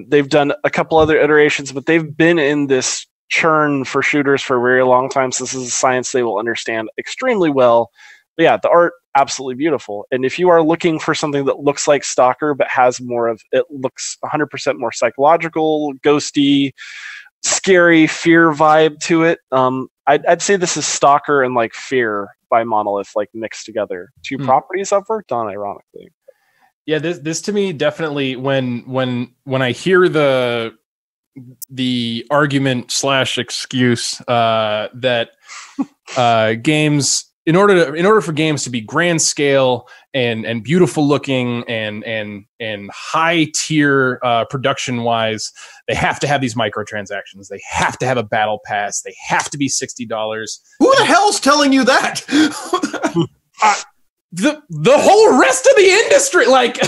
They've done a couple other iterations, but they've been in this churn for shooters for a very long time. So this is a science they will understand extremely well. But yeah, the art, absolutely beautiful. And if you are looking for something that looks like Stalker, but has more of, it looks 100% more psychological, ghosty, scary, fear vibe to it. I'd say this is Stalker and like Fear by Monolith, like mixed together. Two properties I've worked on, ironically. Yeah, this to me definitely when I hear the argument / excuse that games in order for games to be grand scale and beautiful looking and high tier production wise, they have to have these microtransactions. They have to have a battle pass. They have to be $60. Who the hell's telling you that? The whole rest of the industry, like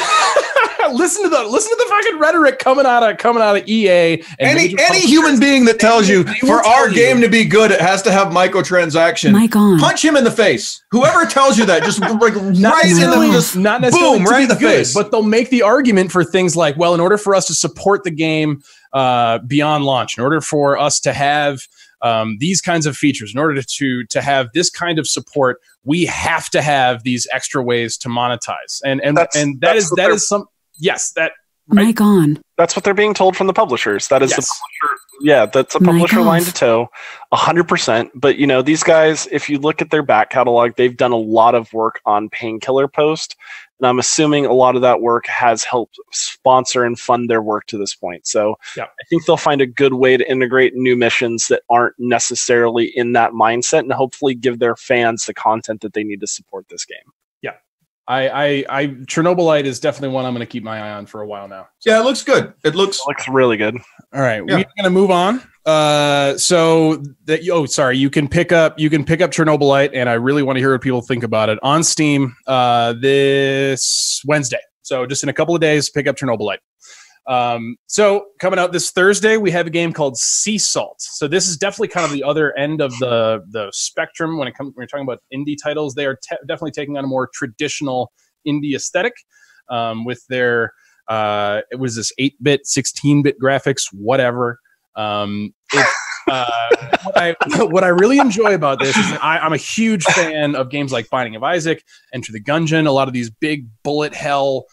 listen to the fucking rhetoric coming out of EA. And any human being that tells you for our game to be good, it has to have microtransactions. Punch him in the face. Whoever tells you that, just like right in the not necessarily boom, right in the face. But they'll make the argument for things like, well, in order for us to support the game beyond launch, in order for us to have these kinds of features, in order to have this kind of support, we have to have these extra ways to monetize, and that is some yes that mic on. That's what they're being told from the publishers. That is the publisher. Yeah, that's a publisher line to toe, 100%. But you know, these guys, if you look at their back catalog, they've done a lot of work on Painkiller Post, and I'm assuming a lot of that work has helped sponsor and fund their work to this point. So I think they'll find a good way to integrate new missions that aren't necessarily in that mindset, and hopefully give their fans the content that they need to support this game. Yeah, I Chernobylite is definitely one I'm going to keep my eye on for a while now. Yeah, it looks good. It looks really good. All right, we're going to move on. So that you can pick up Chernobylite, and I really want to hear what people think about it on Steam this Wednesday. So just in a couple of days, pick up Chernobylite. So coming out this Thursday, we have a game called Sea Salt. So this is definitely kind of the other end of the spectrum when you're talking about indie titles. They are definitely taking on a more traditional indie aesthetic with their it was this 8-bit, 16-bit graphics, whatever. What I really enjoy about this is that I'm a huge fan of games like Binding of Isaac, Enter the Gungeon, a lot of these big bullet hell,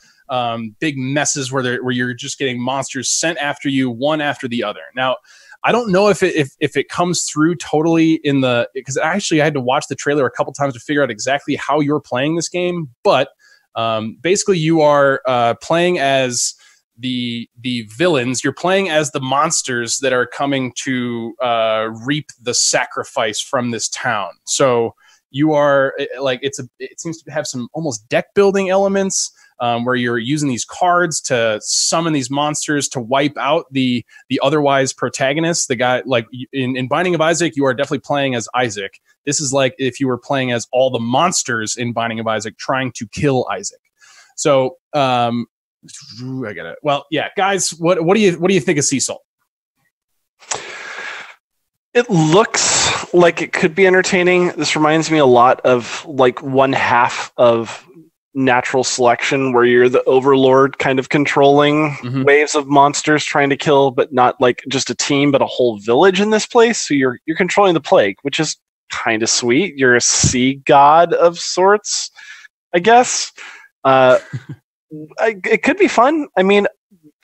big messes where you're just getting monsters sent after you, one after the other. Now, I don't know if it comes through totally because actually I had to watch the trailer a couple times to figure out exactly how you're playing this game, but basically you are playing as the villains. You're playing as the monsters that are coming to reap the sacrifice from this town. So you are like it seems to have some almost deck building elements where you're using these cards to summon these monsters to wipe out the otherwise protagonists. The guy, like in Binding of Isaac, you are definitely playing as Isaac. This is like if you were playing as all the monsters in Binding of Isaac trying to kill Isaac. So I get it. Well, yeah, guys, what do you think of Sea Salt? It looks like it could be entertaining. This reminds me a lot of like one half of natural selection where you're the overlord kind of controlling waves of monsters trying to kill, but not like just a team, but a whole village in this place. So you're controlling the plague, which is kind of sweet. You're a sea god of sorts, I guess. It could be fun. I mean,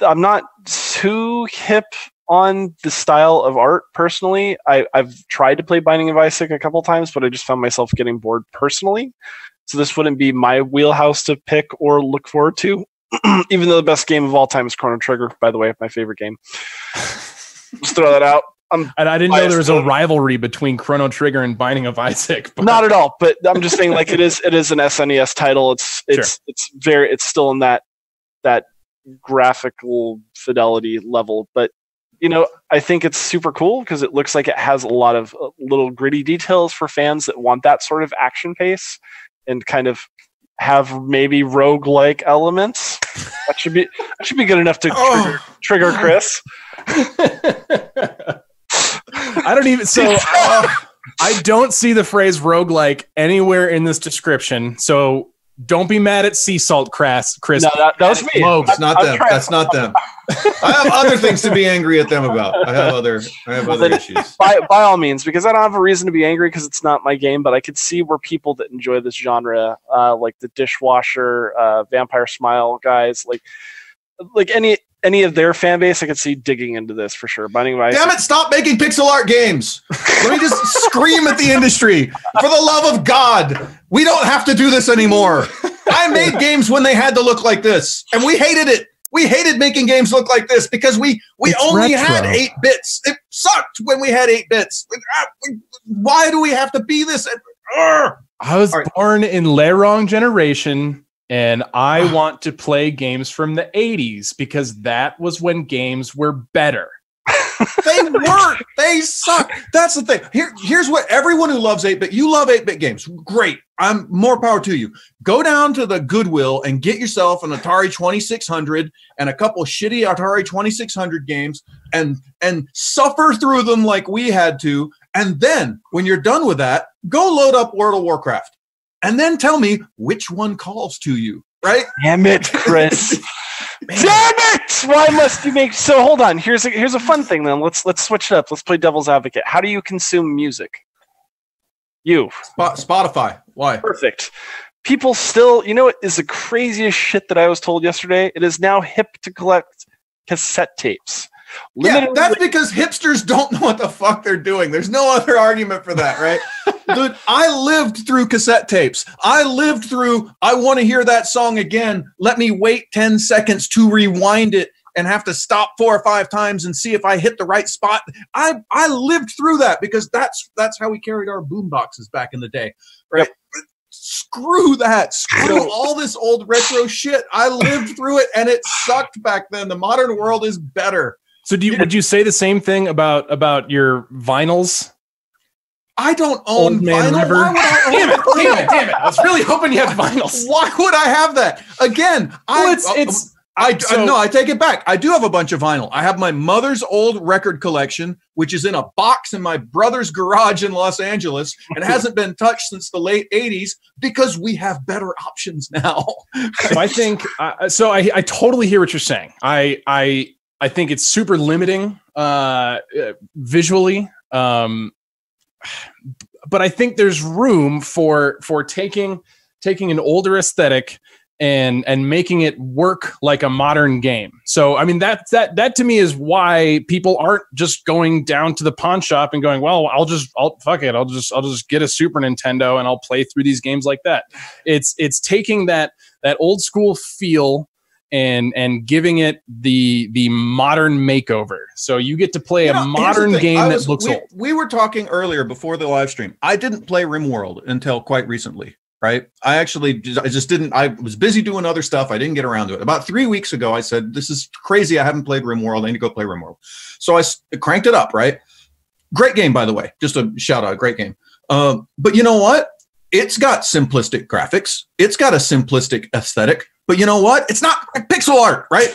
I'm not too hip on the style of art personally. I've tried to play Binding of Isaac a couple times, but I just found myself getting bored personally. So this wouldn't be my wheelhouse to pick or look forward to, even though the best game of all time is Chrono Trigger, by the way, my favorite game. Just throw that out. And I didn't know there was a rivalry between Chrono Trigger and Binding of Isaac. But. Not at all, but I'm just saying, like, it is an SNES title. It's still in that graphical fidelity level, but I think it's super cool because it looks like it has a lot of little gritty details for fans that want that sort of action pace and kind of have maybe roguelike elements. That should be good enough to trigger Chris. I don't even I don't see the phrase roguelike anywhere in this description. So don't be mad at Sea Salt, Chris. No, that was me. That's not them. That's not them. I have other things to be angry at them about. I have other issues. By all means, because I don't have a reason to be angry because it's not my game, but I could see where people that enjoy this genre, like the Dishwasher, Vampire Smile guys, like any of their fan base, I could see digging into this for sure. Damn it, stop making pixel art games. Let me just scream at the industry. For the love of God, we don't have to do this anymore. I made games when they had to look like this, and we hated it. We hated making games look like this because we only had 8 bits. It sucked when we had 8 bits. Why do we have to be this? I was born in the wrong generation, and I want to play games from the 80s because that was when games were better. They weren't. They suck. That's the thing. Here's what everyone who loves 8-bit, you love 8-bit games. Great. I'm more power to you. Go down to the Goodwill and get yourself an Atari 2600 and a couple shitty Atari 2600 games and suffer through them like we had to. And then when you're done with that, go load up World of Warcraft and then tell me which one calls to you, right? Damn it, Chris. Damn it! Why must you make... So hold on. Here's a fun thing then. Let's switch it up. Let's play devil's advocate. How do you consume music? You. Spotify. Why? Perfect. People still... You know what is the craziest shit that I was told yesterday? It is now hip to collect cassette tapes. Yeah, that's because hipsters don't know what the fuck they're doing. There's no other argument for that, right? Dude, I lived through cassette tapes. I lived through, I want to hear that song again. Let me wait 10 seconds to rewind it and have to stop 4 or 5 times and see if I hit the right spot. I lived through that because that's how we carried our boom boxes back in the day, right? Yep. Screw that. Screw all this old retro shit. I lived through it and it sucked back then. The modern world is better. So would you say the same thing about your vinyls? I don't own vinyl. Why would I own Damn it. I was really hoping you had vinyls. Why would I have that? Again, I take it back. I do have a bunch of vinyl. I have my mother's old record collection, which is in a box in my brother's garage in Los Angeles and hasn't been touched since the late 80s because we have better options now. So I think I totally hear what you're saying. I think it's super limiting visually, but I think there's room for taking an older aesthetic and making it work like a modern game. So I mean that to me is why people aren't just going down to the pawn shop and going, well, I'll just get a Super Nintendo and I'll play through these games like that. It's taking that old school feel and giving it the modern makeover. So you get to play a modern game that looks old. We were talking earlier before the live stream. I didn't play RimWorld until quite recently, right? I just didn't. I was busy doing other stuff. I didn't get around to it. About 3 weeks ago, I said, this is crazy. I haven't played RimWorld. I need to go play RimWorld. So I cranked it up, right? Great game, by the way. Just a shout out. Great game. But you know what? It's got simplistic graphics. It's got a simplistic aesthetic. But you know what? It's not pixel art, right?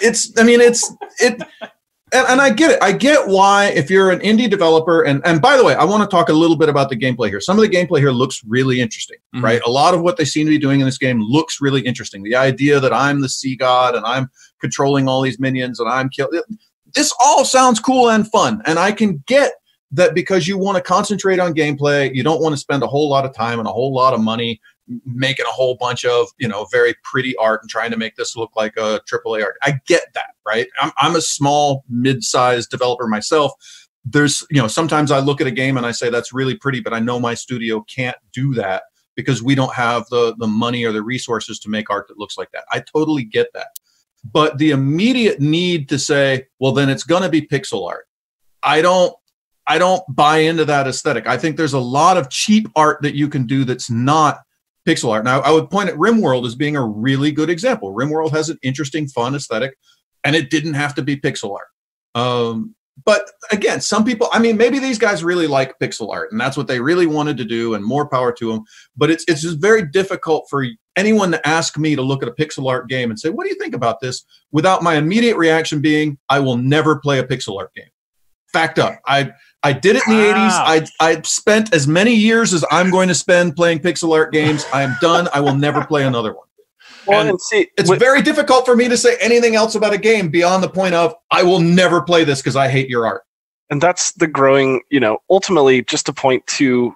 And I get it. I get why, if you're an indie developer, and by the way, I want to talk a little bit about the gameplay here. Some of the gameplay here looks really interesting, right? A lot of what they seem to be doing in this game looks really interesting. The idea that I'm the sea god and I'm controlling all these minions and I'm killing. This all sounds cool and fun. And I can get that because you want to concentrate on gameplay. You don't want to spend a whole lot of time and a whole lot of money making a whole bunch of, very pretty art and trying to make this look like a AAA art. I get that, right? I'm a small, mid-sized developer myself. There's, sometimes I look at a game and I say, that's really pretty, but I know my studio can't do that because we don't have the money or the resources to make art that looks like that. I totally get that. But the immediate need to say, well, then it's going to be pixel art. I don't buy into that aesthetic. I think there's a lot of cheap art that you can do that's not pixel art. Now, I would point at RimWorld as being a really good example. RimWorld has an interesting, fun aesthetic, and it didn't have to be pixel art. But again, some people, maybe these guys really like pixel art, and that's what they really wanted to do, and more power to them. But it's just very difficult for anyone to ask me to look at a pixel art game and say, what do you think about this? Without my immediate reaction being, I will never play a pixel art game. Fact up. I did it in the 80s. I spent as many years as I'm going to spend playing pixel art games. I am done. I will never play another one. Well, and it's very difficult for me to say anything else about a game beyond the point of, I will never play this because I hate your art. And that's the growing, ultimately, just to point to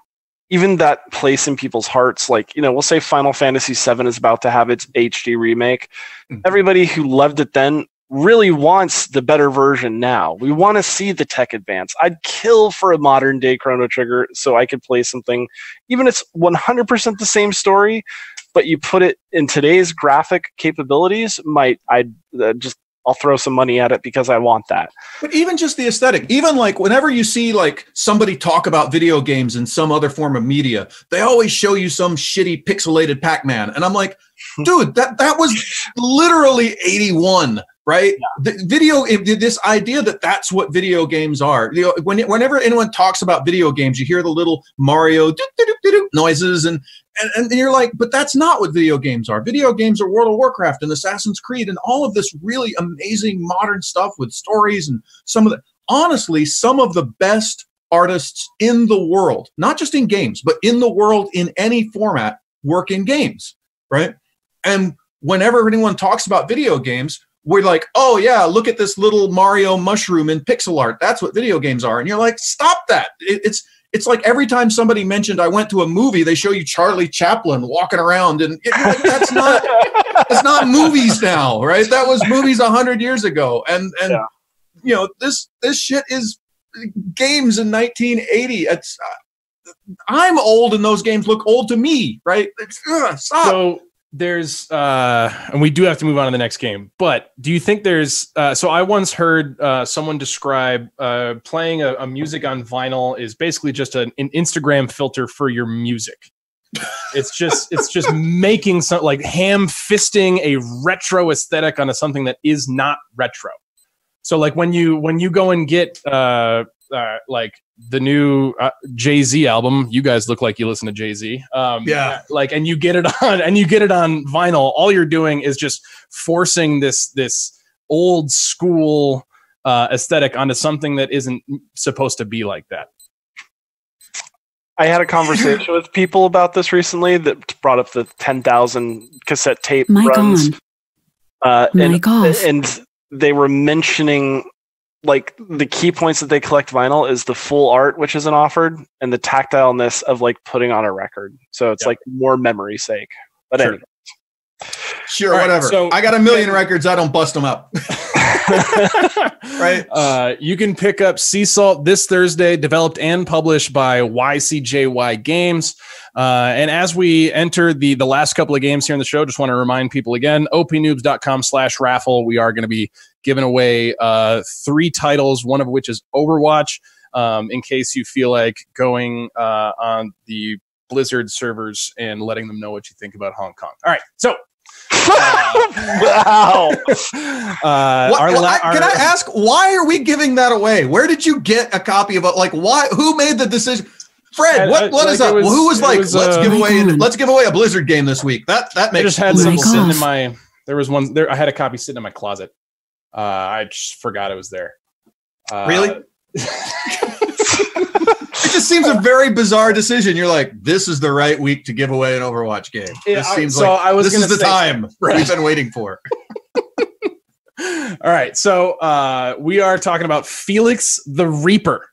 even that place in people's hearts. Like, we'll say Final Fantasy VII is about to have its HD remake. Everybody who loved it then really wants the better version now. We want to see the tech advance. I'd kill for a modern day Chrono Trigger so I could play something, even if it's 100% the same story, but you put it in today's graphic capabilities, I'll throw some money at it because I want that. But even just the aesthetic, even like whenever you see like somebody talk about video games in some other form of media, they always show you some shitty pixelated Pac-Man. And I'm like, dude, that was literally 81. Right? Yeah. This idea that that's what video games are. Whenever anyone talks about video games, you hear the little Mario noises and you're like, but that's not what video games are. Video games are World of Warcraft and Assassin's Creed and all of this really amazing modern stuff with stories and honestly, some of the best artists in the world, not just in games, but in the world in any format, work in games, right? And whenever anyone talks about video games, we're like, oh yeah, look at this little Mario mushroom in pixel art. That's what video games are. And you're like, stop that. It's like every time somebody mentioned I went to a movie, they show you Charlie Chaplin walking around, and like, that's not movies now, right? That was movies 100 years ago. And yeah. This shit is games in 1980. I'm old, and those games look old to me, right? Stop. So there's and we do have to move on to the next game, but do you think there's so I once heard someone describe playing a music on vinyl is basically just an Instagram filter for your music. It's just making some like ham fisting a retro aesthetic onto something that is not retro. So like when you go and get like the new Jay-Z album, you guys look like you listen to Jay-Z. Yeah. Like, and you get it on vinyl. All you're doing is just forcing this old school aesthetic onto something that isn't supposed to be like that. I had a conversation with people about this recently that brought up the 10,000 cassette tape runs. And they were mentioning like the key points that they collect vinyl is the full art, which isn't offered, and the tactileness of like putting on a record. So it's like more memory sake. But anyway. Sure, whatever. So, I got a million records. I don't bust them up. Right. You can pick up Sea Salt this Thursday, developed and published by YCJY Games. And as we enter the last couple of games here in the show, just want to remind people again, opnoobs.com/raffle. We are going to be giving away 3 titles, one of which is Overwatch, in case you feel like going on the Blizzard servers and letting them know what you think about Hong Kong. All right, so wow. Can I ask, why are we giving that away? Where did you get a copy of it? Like, why? Who made the decision? Fred, what is up? Who was like, let's give away a Blizzard game this week? That makes. I just had some sitting in my. There was one there. I had a copy sitting in my closet. I just forgot it was there. Really? It just seems a very bizarre decision. You're like, this is the right week to give away an Overwatch game. Yeah, this seems so like I was this is the time we've been waiting for. All right, so we are talking about Felix the Reaper.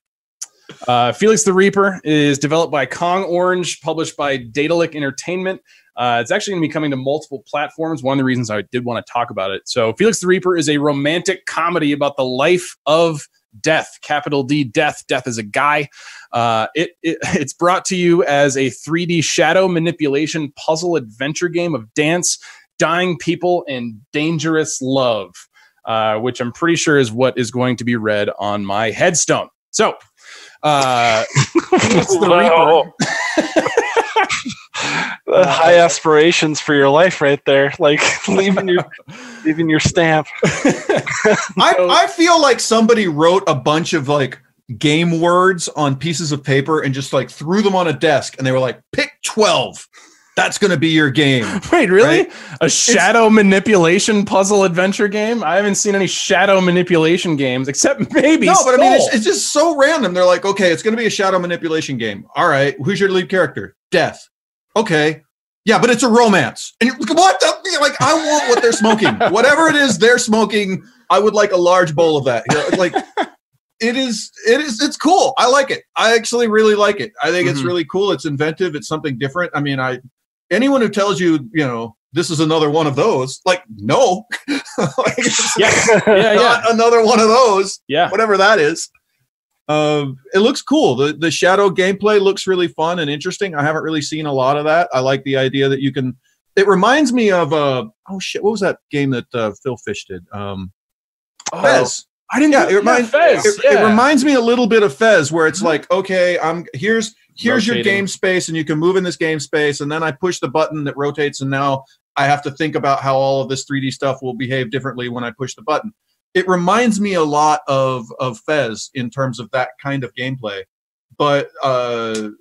Felix the Reaper is developed by Kong Orange, published by Daedalic Entertainment. It's actually going to be coming to multiple platforms. One of the reasons I did want to talk about it. So Felix the Reaper is a romantic comedy about the life of Death, capital D, Death. Death is a guy. It's brought to you as a 3D shadow manipulation puzzle adventure game of dance, dying people, and dangerous love, which I'm pretty sure is what is going to be read on my headstone. So, Felix the Reaper. High aspirations for your life right there, like leaving your stamp. I feel like somebody wrote a bunch of like game words on pieces of paper and just like threw them on a desk, and they were like, pick 12. That's going to be your game. Wait, really? Right? A shadow manipulation puzzle adventure game? I haven't seen any shadow manipulation games except maybe No, but I mean, Skull. it's just so random. They're like, okay, it's going to be a shadow manipulation game. All right, who's your lead character? Death. Okay. Yeah, but it's a romance. And you're what? Like, I want what they're smoking. Whatever it is they're smoking, I would like a large bowl of that. You know, like, it's cool. I like it. I actually really like it. I think it's really cool. It's inventive. It's something different. I mean, anyone who tells you, you know, this is another one of those, like, no. Like, Yeah. another one of those. Yeah. Whatever that is. It looks cool. The shadow gameplay looks really fun and interesting. I haven't really seen a lot of that. I like the idea that you can. It reminds me of what was that game that Phil Fish did? Fez. I didn't. Yeah, it reminds me a little bit of Fez, where it's like, okay, here's your game space, and you can move in this game space, and then I push the button that rotates, and now I have to think about how all of this 3D stuff will behave differently when I push the button. It reminds me a lot of Fez in terms of that kind of gameplay, but it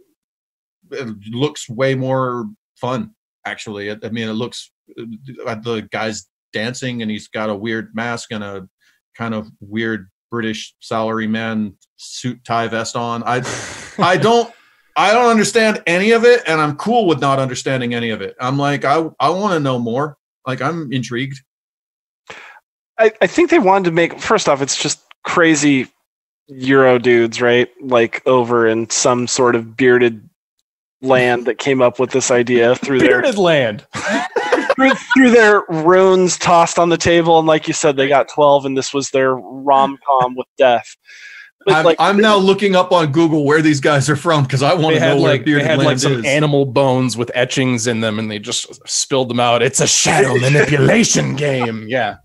looks way more fun, actually. I mean, it looks, the guy's dancing, and he's got a weird mask and a kind of weird British salaryman suit tie vest on. I don't understand any of it, and I'm cool with not understanding any of it. I'm like, I want to know more. Like, I'm intrigued. I think they wanted to make, first off, it's just crazy Euro dudes, right? Like over in some sort of bearded land that came up with this idea through bearded land. through their runes tossed on the table, and like you said, they got 12, and this was their rom-com with death. I'm now looking up on Google where these guys are from, because I want to know where bearded land is. They had some animal bones with etchings in them, and they just spilled them out. It's a shadow manipulation game. Yeah.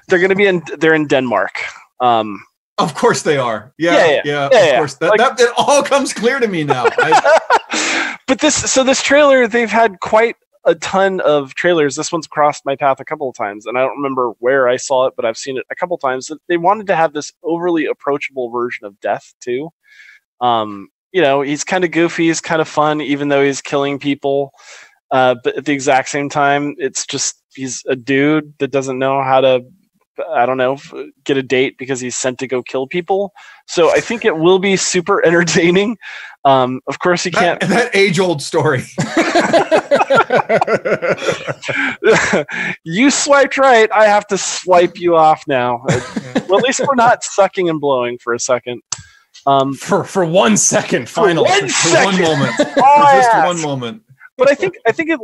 They're in Denmark. Of course they are. Yeah. Of course. That it all comes clear to me now. But this trailer, they've had quite a ton of trailers. This one's crossed my path a couple of times, and I don't remember where I saw it, but I've seen it a couple of times. They wanted to have this overly approachable version of Death too. You know, he's kind of goofy, he's kind of fun, even though he's killing people. But at the exact same time, it's just, he's a dude that doesn't know how to, I don't know, get a date because he's sent to go kill people. So I think it will be super entertaining. Of course, he can't. That age-old story. You swiped right. I have to swipe you off now. Well, at least we're not sucking and blowing for a second. For 1 second, finally. For one moment. Just one moment. But I think it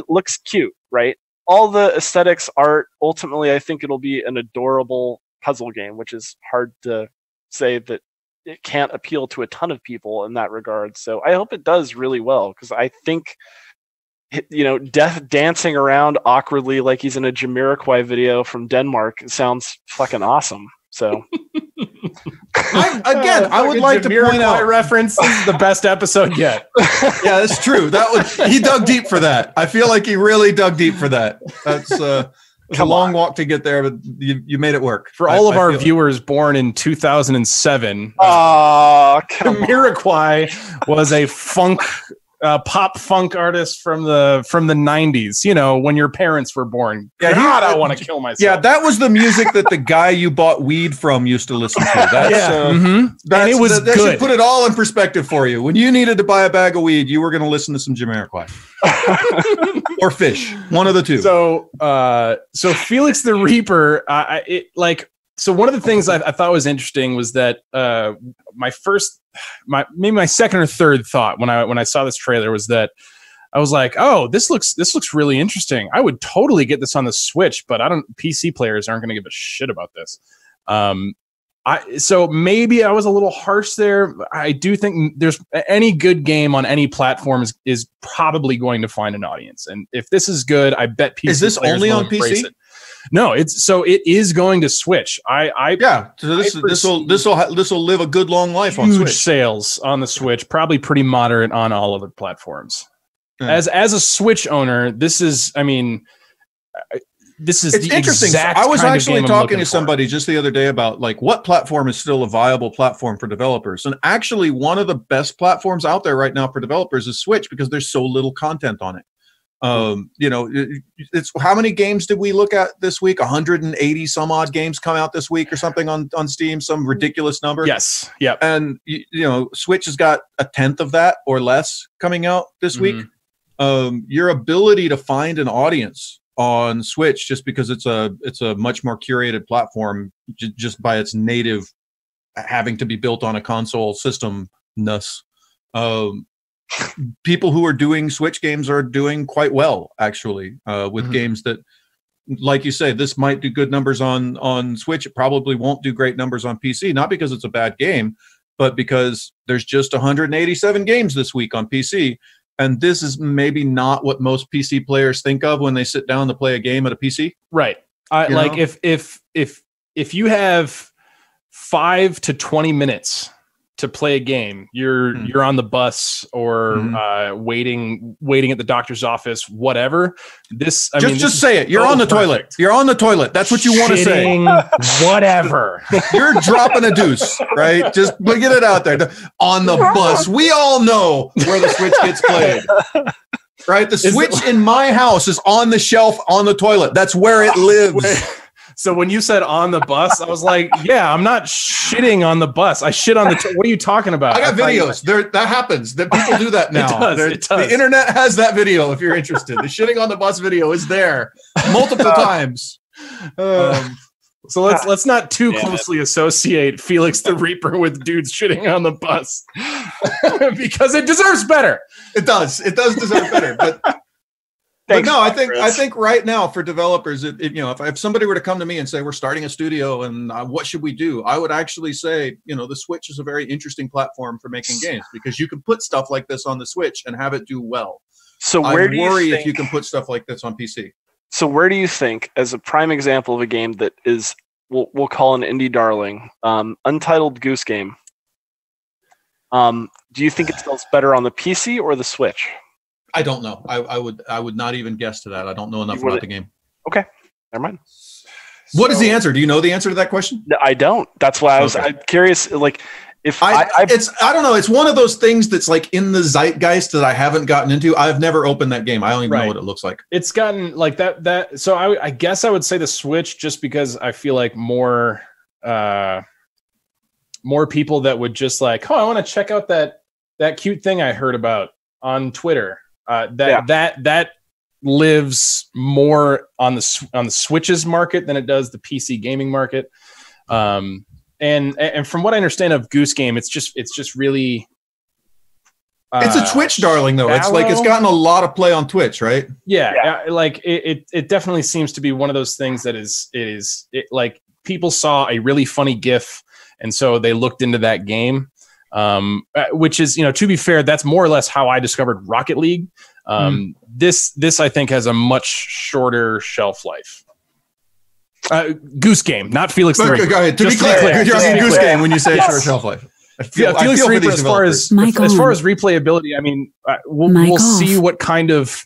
looks cute, right? All the aesthetics, art, ultimately, I think it'll be an adorable puzzle game, which is hard to say that it can't appeal to a ton of people in that regard. So I hope it does really well, because I think, you know, Death dancing around awkwardly like he's in a Jamiroquai video from Denmark sounds fucking awesome. So I would like to point out, reference. This is the best episode yet. Yeah, that's true. He dug deep for that. I feel like he really dug deep for that. That's a long walk to get there, but you made it work. For all of our viewers born in 2007, Jamiroquai was a funk pop funk artist from the 90s, you know, when your parents were born. Yeah, God, I want to kill myself. Yeah, that was the music that the guy you bought weed from used to listen to. That's, and it was that good. should put it all in perspective for you. When you needed to buy a bag of weed, you were going to listen to some Jamiroquai or Fish, one of the two. So Felix the Reaper, so one of the things I thought was interesting was that my second or third thought when I saw this trailer was that I was like, oh, this looks really interesting. I would totally get this on the Switch, but PC players aren't going to give a shit about this. So maybe I was a little harsh there. I do think there's any good game on any platform is probably going to find an audience, and if this is good, I bet PC. Is this only on PC? No, it is going to Switch. So this will live a good long life on Switch. Huge sales on the Switch, probably pretty moderate on all other platforms. As a Switch owner, this is it's the interesting. exact I was kind of actually game I'm talking looking to for. somebody just the other day about like what platform is still a viable platform for developers, and actually one of the best platforms out there right now for developers is Switch because there's so little content on it. It's how many games did we look at this week? 180 some odd games come out this week or something on Steam, some ridiculous number. Yes. Yep. And Switch has got a tenth of that or less coming out this week. Your ability to find an audience on Switch, just because it's a much more curated platform, just by its native having to be built on a console system-ness. People who are doing Switch games are doing quite well, actually, with games that, like you say, this might do good numbers on Switch. It probably won't do great numbers on PC, not because it's a bad game, but because there's just 187 games this week on PC. And this is maybe not what most PC players think of when they sit down to play a game at a PC. Right. If you have 5 to 20 minutes to play a game, you're on the bus or waiting at the doctor's office, whatever. Just say it. You're on the toilet. You're on the toilet. That's what you want to say. Whatever. You're dropping a deuce, right? Just get it out there. On the bus. We all know where the Switch gets played. Right? The Switch in my house is on the shelf on the toilet. That's where it lives. So when you said on the bus, I was like, yeah, I'm not shitting on the bus. I shit on the what are you talking about? I got videos. That happens. That people do that now. It does. The internet has that video if you're interested. The shitting on the bus video is there multiple times. So let's not too closely associate Felix the Reaper with dudes shitting on the bus because it deserves better. It does. It does deserve better. But no, I think right now for developers, if somebody were to come to me and say we're starting a studio and what should we do, I would actually say the Switch is a very interesting platform for making games because you can put stuff like this on the Switch and have it do well. So I worry if you can put stuff like this on PC. So where do you think, as a prime example of a game that is we'll call an indie darling, Untitled Goose Game, do you think it sells better on the PC or the Switch? I don't know. I would not even guess to that. I don't know enough about the game. Okay, never mind. What is the answer? Do you know the answer to that question? No, I don't. That's why I'm curious. Like, if I don't know. It's one of those things that's like in the zeitgeist that I haven't gotten into. I've never opened that game. I don't even know what it looks like. It's gotten like that. So I guess I would say the Switch, just because I feel like more people that would just like, I want to check out that cute thing I heard about on Twitter. That lives more on the Switch's market than it does the PC gaming market. And from what I understand of Goose Game, it's just really it's a Twitch darling though. It's like it's gotten a lot of play on Twitch, right? Yeah. Like it definitely seems to be one of those things that is like people saw a really funny GIF and so they looked into that game. Which is, to be fair, that's more or less how I discovered Rocket League. This I think has a much shorter shelf life. Goose Game, not Felix the Reaper. Go ahead. To be clear, you're asking Goose Game when you say short shelf life. Felix the Reaper, as far as replayability, I mean, we'll see what kind of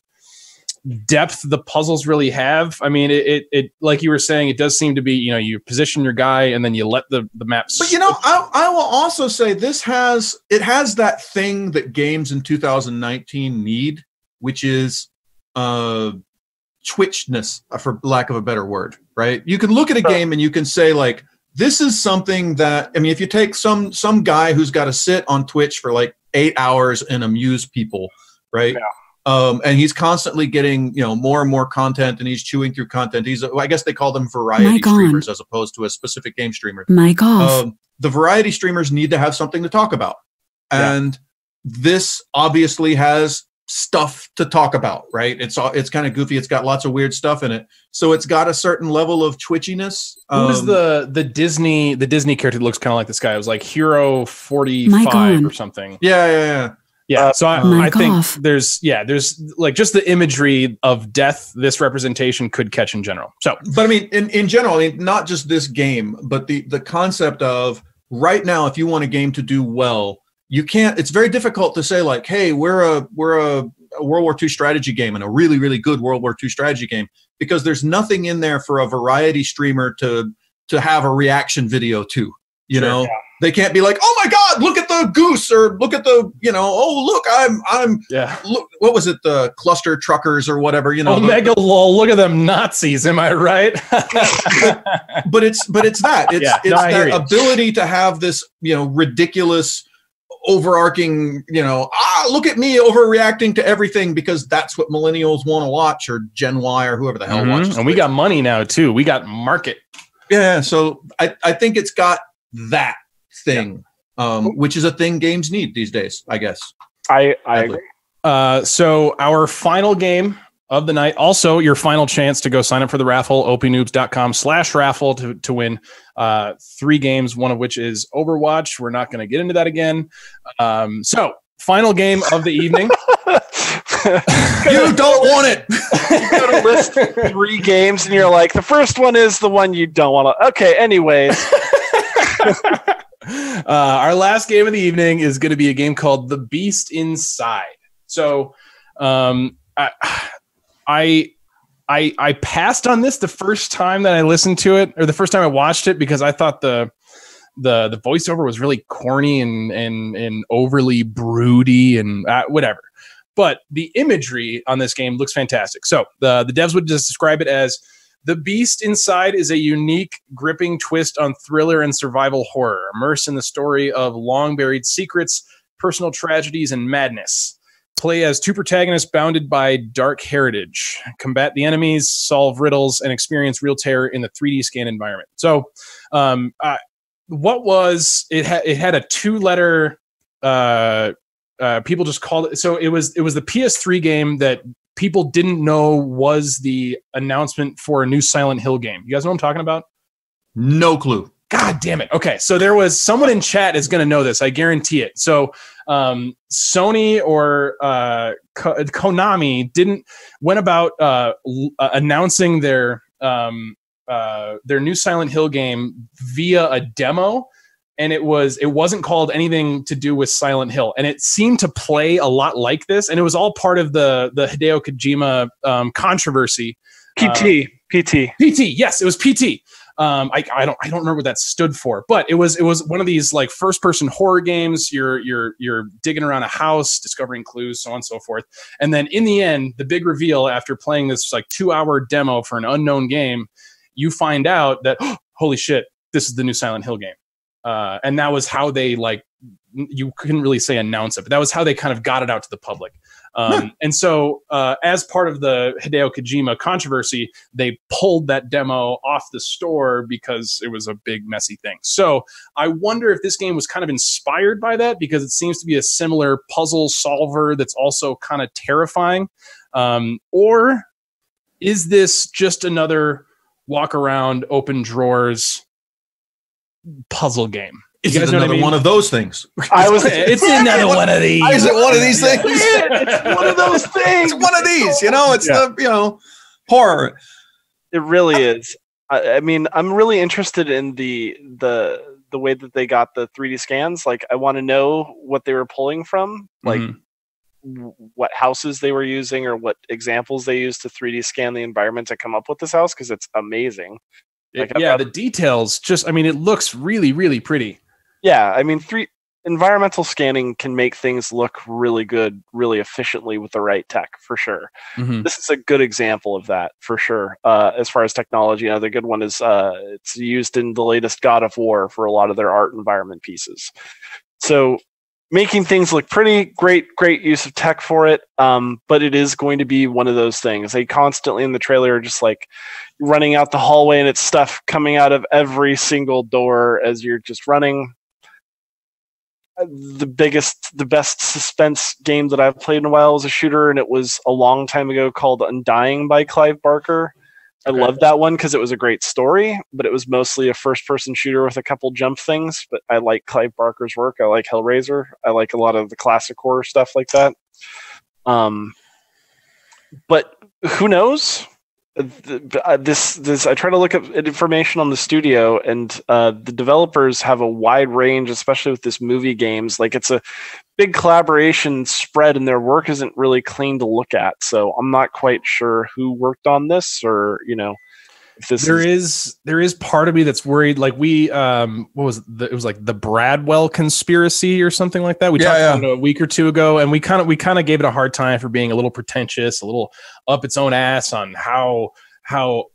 depth the puzzles really have. I mean, it like you were saying, it does seem to be, you position your guy and then you let the map. But I will also say it has that thing that games in 2019 need, which is twitchness, for lack of a better word, right? You can look at a game and you can say, like, this is something that, I mean, if you take some guy who's got to sit on Twitch for like 8 hours and amuse people, right? Yeah. And he's constantly getting, more and more content, and he's chewing through content. I guess they call them variety streamers as opposed to a specific game streamer. The variety streamers need to have something to talk about. And this obviously has stuff to talk about, right? It's kind of goofy. It's got lots of weird stuff in it. So it's got a certain level of twitchiness. Who was the Disney character that looks kind of like this guy? It was like Hero 45 or something. Yeah. So I think there's like just the imagery of death this representation could catch in general. So, but I mean, in general, I mean, not just this game, but the concept of right now, if you want a game to do well, you can't. It's very difficult to say, like, hey, we're a World War II strategy game and a really, really good World War II strategy game, because there's nothing in there for a variety streamer to have a reaction video to. They can't be like, oh my God, look at the goose, or look at the, oh look, I'm look, what was it, the cluster truckers or whatever, Omega lol, look at them Nazis, am I right? but it's that that ability to have this ridiculous overarching, look at me overreacting to everything because that's what millennials want to watch, or Gen Y, or whoever the hell watches. And we got money now too. We got market. Yeah, so I think it's got that thing, which is a thing games need these days, I guess. I agree. So our final game of the night, also your final chance to go sign up for the raffle, opnoobs.com/raffle to win 3 games, one of which is Overwatch. We're not going to get into that again. So final game of the evening. You don't want it. You go to list 3 games and you're like, the first one is the one you don't want to. Okay, anyways. Our last game of the evening is going to be a game called The Beast Inside. So I passed on this the first time that I listened to it, or the first time I watched it, because I thought the voiceover was really corny and overly broody and whatever. But the imagery on this game looks fantastic. So the devs would just describe it as: The Beast Inside is a unique, gripping twist on thriller and survival horror, immersed in the story of long-buried secrets, personal tragedies, and madness. Play as 2 protagonists bounded by dark heritage, combat the enemies, solve riddles, and experience real terror in the 3D scan environment. So, what was it? It had a 2-letter. People just called it. So it was the PS3 game that people didn't know was the announcement for a new Silent Hill game. You guys know what I'm talking about? No clue. God damn it. Okay, so there was someone in chat is going to know this. I guarantee it. So Sony or Konami went about announcing their new Silent Hill game via a demo, and it wasn't called anything to do with Silent Hill, and it seemed to play a lot like this, and it was all part of the Hideo Kojima controversy. PT. Yes, it was PT. I don't remember what that stood for, but it was one of these like first person horror games. You're digging around a house, discovering clues, so on and so forth. And then in the end, the big reveal after playing this like 2-hour demo for an unknown game, you find out that, oh, holy shit, this is the new Silent Hill game. And that was how they, like, you couldn't really say announce it, but that was how they kind of got it out to the public. And so as part of the Hideo Kojima controversy, they pulled that demo off the store because it was a big, messy thing. So I wonder if this game was kind of inspired by that, because it seems to be a similar puzzle solver that's also kind of terrifying. Or is this just another walk around, open drawers puzzle game? Is it another one of those things? It's another one of these. Is it one of these things? It's one of those things. It's one of these. It's the horror. It really is. I mean, I'm really interested in the way that they got the 3D scans. Like, I want to know what they were pulling from. Like, what houses they were using or what examples they used to 3D scan the environment to come up with this house, because it's amazing. The details just, I mean, it looks really, really pretty. Yeah, I mean, environmental scanning can make things look really good, really efficiently with the right tech, for sure. Mm-hmm. This is a good example of that, for sure. As far as technology, another good one is it's used in the latest God of War for a lot of their art environment pieces. So making things look pretty, great use of tech for it. But it is going to be one of those things. They constantly in the trailer are just like running out the hallway and it's stuff coming out of every single door as you're just running. The best suspense game that I've played in a while was a shooter, and it was a long time ago called Undying by Clive Barker. I loved that one because it was a great story, but it was mostly a first-person shooter with a couple jump things. But I like Clive Barker's work. I like Hellraiser. I like a lot of the classic horror stuff like that. But who knows? This I try to look up information on the studio, and the developers have a wide range, especially with this movie games. Like, it's a big collaboration spread, and their work isn't really clean to look at. So I'm not quite sure who worked on this, or if this there is part of me that's worried. Like, we what was it? It was like the Bradwell conspiracy or something like that. We talked about it a week or two ago, and we kind of gave it a hard time for being a little pretentious, a little up its own ass on how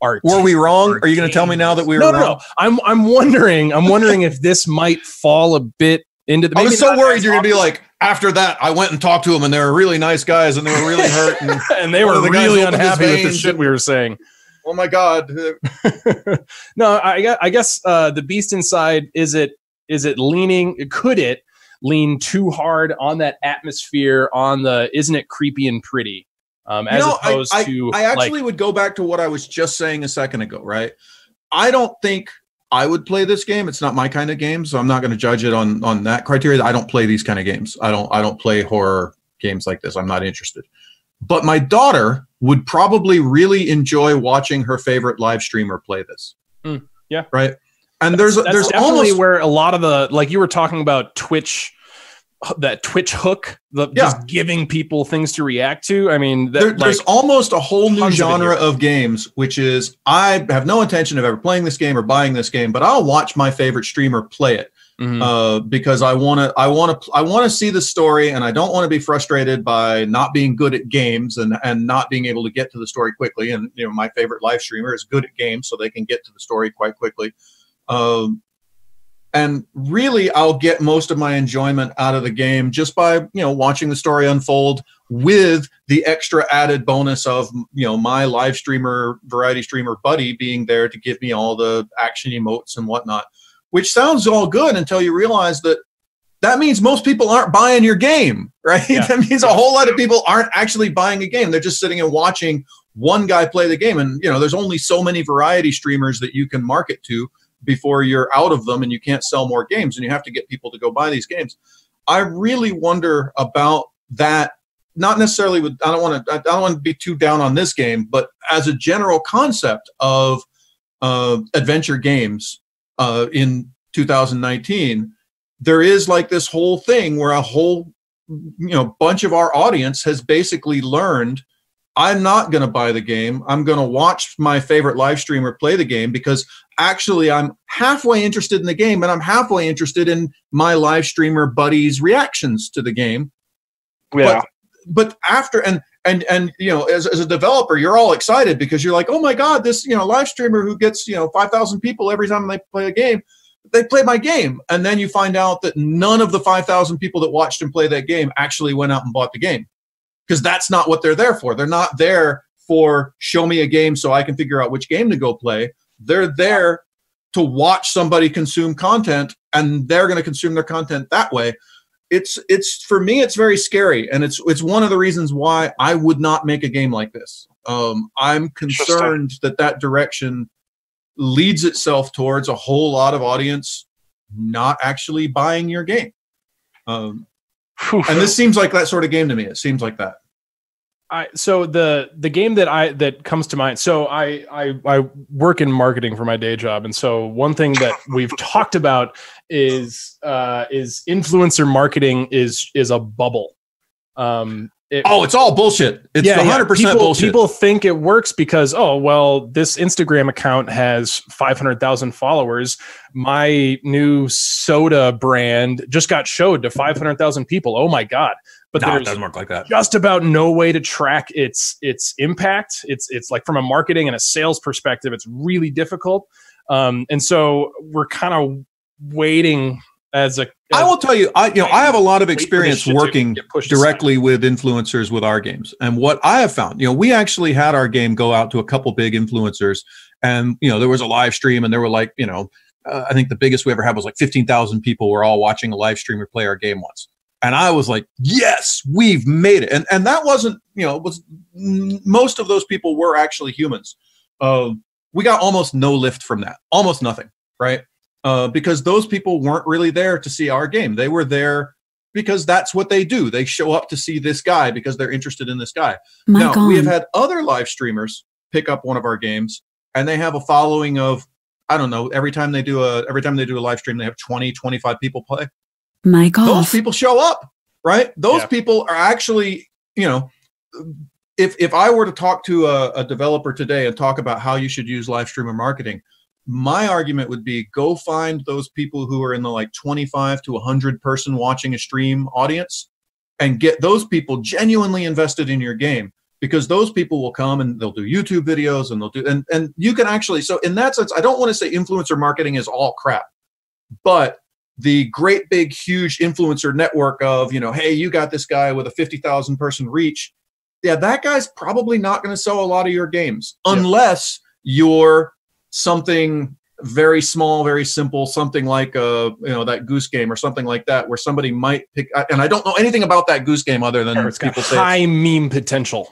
art. Were we wrong? Are you going to tell me now that we were wrong? No. I'm wondering if this might fall a bit into the. I was so worried you're going to be like, after that, I went and talked to them, and they were really nice guys, and they were really hurt, and they were really unhappy with the shit we were saying. Oh my God! No, I guess the beast inside, is it leaning? Could it lean too hard on that atmosphere? On the isn't it creepy and pretty? Opposed to, I actually would go back to what I was just saying a second ago. Right? I don't think I would play this game. It's not my kind of game, so I'm not going to judge it on that criteria. I don't play these kind of games. I don't play horror games like this. I'm not interested. But my daughter would probably really enjoy watching her favorite live streamer play this. Yeah. Right. And there's definitely almost where a lot of the, like you were talking about Twitch, that Twitch hook, just giving people things to react to. I mean, there's almost a whole new genre of games, which is, I have no intention of ever playing this game or buying this game, but I'll watch my favorite streamer play it. Because I want to see the story, and I don't want to be frustrated by not being good at games and not being able to get to the story quickly. And my favorite live streamer is good at games, so they can get to the story quite quickly. And really, I'll get most of my enjoyment out of the game just by watching the story unfold, with the extra added bonus of my live streamer, variety streamer buddy being there to give me all the action emotes and whatnot. Which sounds all good until you realize that means most people aren't buying your game, right? Yeah. That means a whole lot of people aren't actually buying a game. They're just sitting and watching one guy play the game. And, there's only so many variety streamers that you can market to before you're out of them and you can't sell more games, and you have to get people to go buy these games. I really wonder about that. Not necessarily with, I don't want to be too down on this game, but as a general concept of adventure games, in 2019, there is like this whole thing where a whole bunch of our audience has basically learned, I'm not going to buy the game. I'm going to watch my favorite live streamer play the game, because actually I'm halfway interested in the game, and I'm halfway interested in my live streamer buddies' reactions to the game. Yeah. But after and as a developer, you're all excited because you're like, oh my God, this live streamer who gets 5,000 people every time they play a game, they play my game. And then you find out that none of the 5,000 people that watched him play that game actually went out and bought the game, because that's not what they're there for. They're not there for show me a game so I can figure out which game to go play. They're there to watch somebody consume content, and they're going to consume their content that way. It's for me, it's very scary, and it's one of the reasons why I would not make a game like this. I'm concerned that direction leads itself towards a whole lot of audience not actually buying your game. And this seems like that sort of game to me. It seems like that. So the game that comes to mind. So I work in marketing for my day job, and so one thing that we've talked about is influencer marketing is a bubble. it's all bullshit. It's 100% bullshit. People think it works because, oh, well, this Instagram account has 500,000 followers. My new soda brand just got showed to 500,000 people. Oh my God. But it doesn't work like that. Just about no way to track its impact. It's like from a marketing and a sales perspective, it's really difficult. And so we're kind of waiting I will tell you, I have a lot of experience working directly with influencers with our games. And what I have found, we actually had our game go out to a couple big influencers, and, there was a live stream, and there were like, I think the biggest we ever had was like 15,000 people were all watching a live streamer play our game once. And I was like, yes, we've made it. And that wasn't, most of those people were actually humans. We got almost no lift from that, almost nothing, right? Because those people weren't really there to see our game. They were there because that's what they do. They show up to see this guy because they're interested in this guy. Now, we have had other live streamers pick up one of our games, and they have a following of, I don't know, every time they do a live stream, they have 20, 25 people play. Those people show up, right? Those people are actually, if I were to talk to a developer today and talk about how you should use live streamer marketing, my argument would be go find those people who are in the like 25 to 100 person watching a stream audience and get those people genuinely invested in your game, because those people will come and they'll do YouTube videos and they'll do, and you can actually, so in that sense, I don't want to say influencer marketing is all crap, but the great big huge influencer network of, hey, you got this guy with a 50,000 person reach. Yeah, that guy's probably not going to sell a lot of your games unless you're something very small, very simple, something like that Goose Game or something like that, where somebody might pick. And I don't know anything about that Goose Game other than it's people say high meme potential.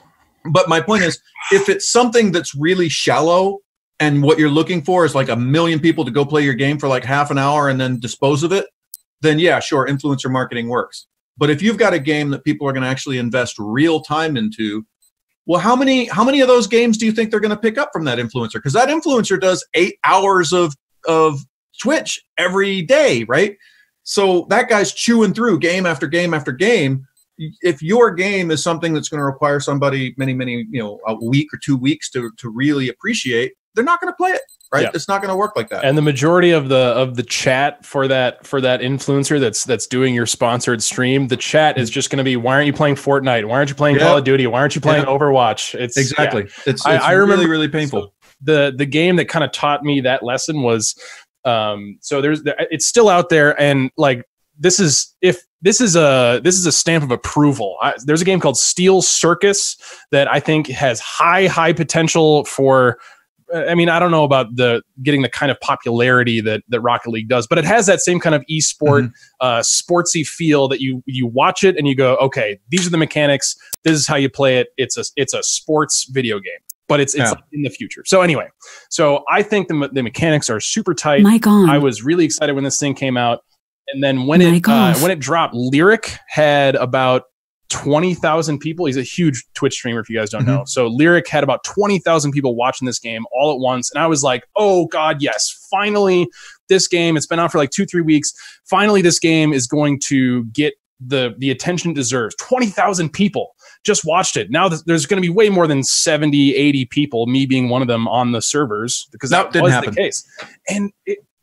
But my point is, if it's something that's really shallow and what you're looking for is like 1 million people to go play your game for like half an hour and then dispose of it, then yeah, sure, influencer marketing works. But if you've got a game that people are going to actually invest real time into, well, how many of those games do you think they're going to pick up from that influencer? Because that influencer does 8 hours of Twitch every day, right? So that guy's chewing through game after game after game. If your game is something that's going to require somebody many, a week or 2 weeks to really appreciate, they're not going to play it, right? Yeah. It's not going to work like that. And the majority of the chat for that influencer that's doing your sponsored stream, the chat is just going to be, why aren't you playing Fortnite? Why aren't you playing Call of Duty? Why aren't you playing Overwatch? It's exactly. It's I remember really painful. So the game that kind of taught me that lesson was it's still out there, and like this is a stamp of approval. There's a game called Steel Circus that I think has high potential for. I mean, I don't know about getting the kind of popularity that Rocket League does, but it has that same kind of esport, sportsy feel that you watch it and you go, okay, these are the mechanics. This is how you play it. It's a sports video game, but it's in the future. So anyway, I think the mechanics are super tight. I was really excited when this thing came out, and then when it dropped, Lyric had about 20,000 people. He's a huge Twitch streamer, if you guys don't know. So Lyric had about 20,000 people watching this game all at once. And I was like, oh God, yes, finally this game, it's been out for like 2-3 weeks. Finally, this game is going to get the attention it deserves. 20,000 people just watched it. Now there's going to be way more than 70, 80 people, me being one of them, on the servers, because that was the case. And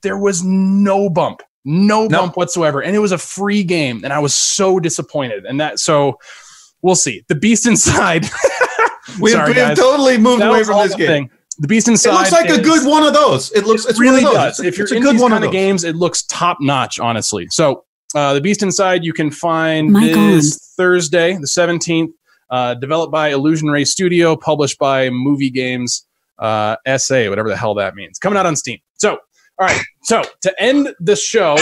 there was no bump. No bump whatsoever. And it was a free game. And I was so disappointed. And so we'll see. The Beast Inside. we have totally moved away from this game. The Beast Inside. It looks like a good one of those. It's really one of those. If you're into these kind of games, it looks top notch, honestly. So the Beast Inside, you can find this Thursday, the 17th, developed by Illusion Ray Studio, published by Movie Games SA, whatever the hell that means. Coming out on Steam. So, all right. So to end the show,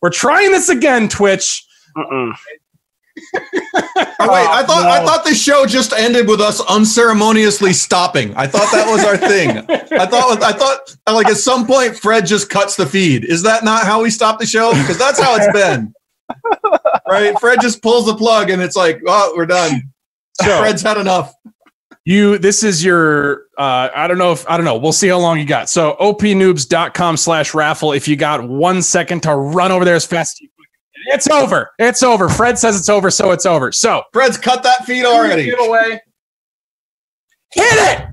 we're trying this again, Twitch. Oh, wait, I thought this show just ended with us unceremoniously stopping. I thought that was our thing. I thought like at some point Fred just cuts the feed. Is that not how we stop the show? Because that's how it's been. Right? Fred just pulls the plug and it's like, oh, we're done. So, Fred's had enough. This is your, I don't know. We'll see how long you got. So opnoobs.com/raffle. If you got 1 second to run over there as fast as you It's over. It's over. Fred says it's over, so it's over. So Fred's cut that feed already. Giveaway. Hit it.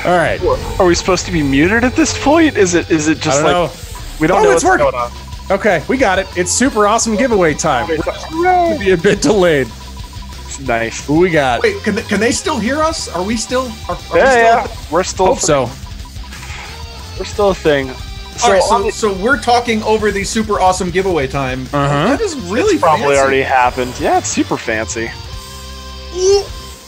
All right. Are we supposed to be muted at this point? Is it just like know. we don't know what's working. going on? Okay, we got it. It's super awesome giveaway time. We're going to be a bit delayed. It's nice. Who we got? Wait, can they still hear us? Are we still? Yeah. We're still. Hope so. We're still a thing. All right, so we're talking over the super awesome giveaway time. That is really it's probably fancy. already happened. Yeah, it's super fancy.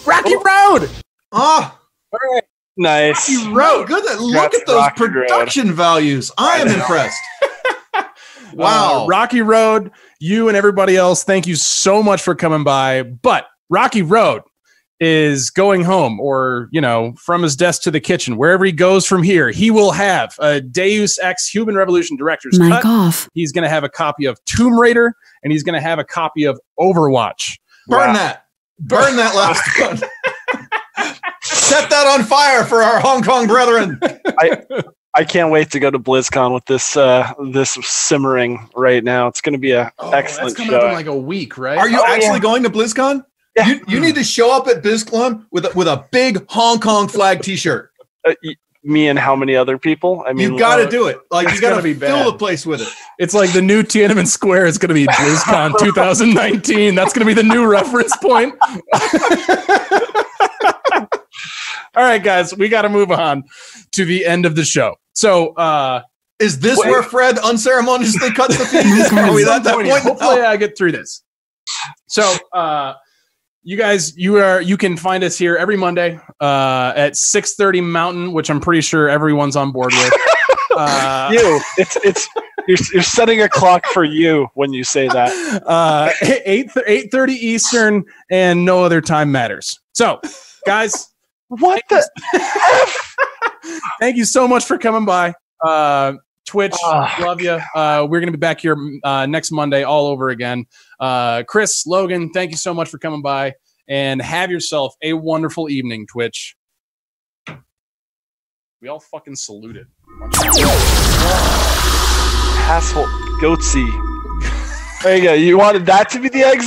Rocky Road. Ah, All right. Nice. Rocky Road. Good. Look at those Rocky production values. I am impressed. Wow. Rocky Road, you and everybody else, thank you so much for coming by. But Rocky Road is going home, or, from his desk to the kitchen. Wherever he goes from here, he will have a Deus Ex Human Revolution Director's Mic Cut. off. He's going to have a copy of Tomb Raider, and he's going to have a copy of Overwatch. Burn that. Burn that last one. Set that on fire for our Hong Kong brethren. I can't wait to go to BlizzCon with this simmering right now. It's going to be an excellent that's coming show. up in like a week, right? Are you actually going to BlizzCon? Yeah. You need to show up at BlizzCon with a big Hong Kong flag T-shirt. Me and how many other people? I mean, You got to do it. Like, you got to be fill bad. the place with it. It's like the new Tiananmen Square is going to be BlizzCon 2019. That's going to be the new reference point. All right, guys, we got to move on to the end of the show. So, is this where Fred unceremoniously cuts the feed? Are we at that point? Hopefully, I get through this. So, you guys, you can find us here every Monday at 6:30 Mountain, which I'm pretty sure everyone's on board with. You're setting a clock for you when you say that. 8:30 Eastern, and no other time matters. So, guys, What the? thank you so much for coming by. Twitch, love you. We're going to be back here next Monday all over again. Chris, Logan, thank you so much for coming by, and have yourself a wonderful evening, Twitch. We all fucking saluted. Asshole. Goatsy. There you go. You wanted that to be the exit?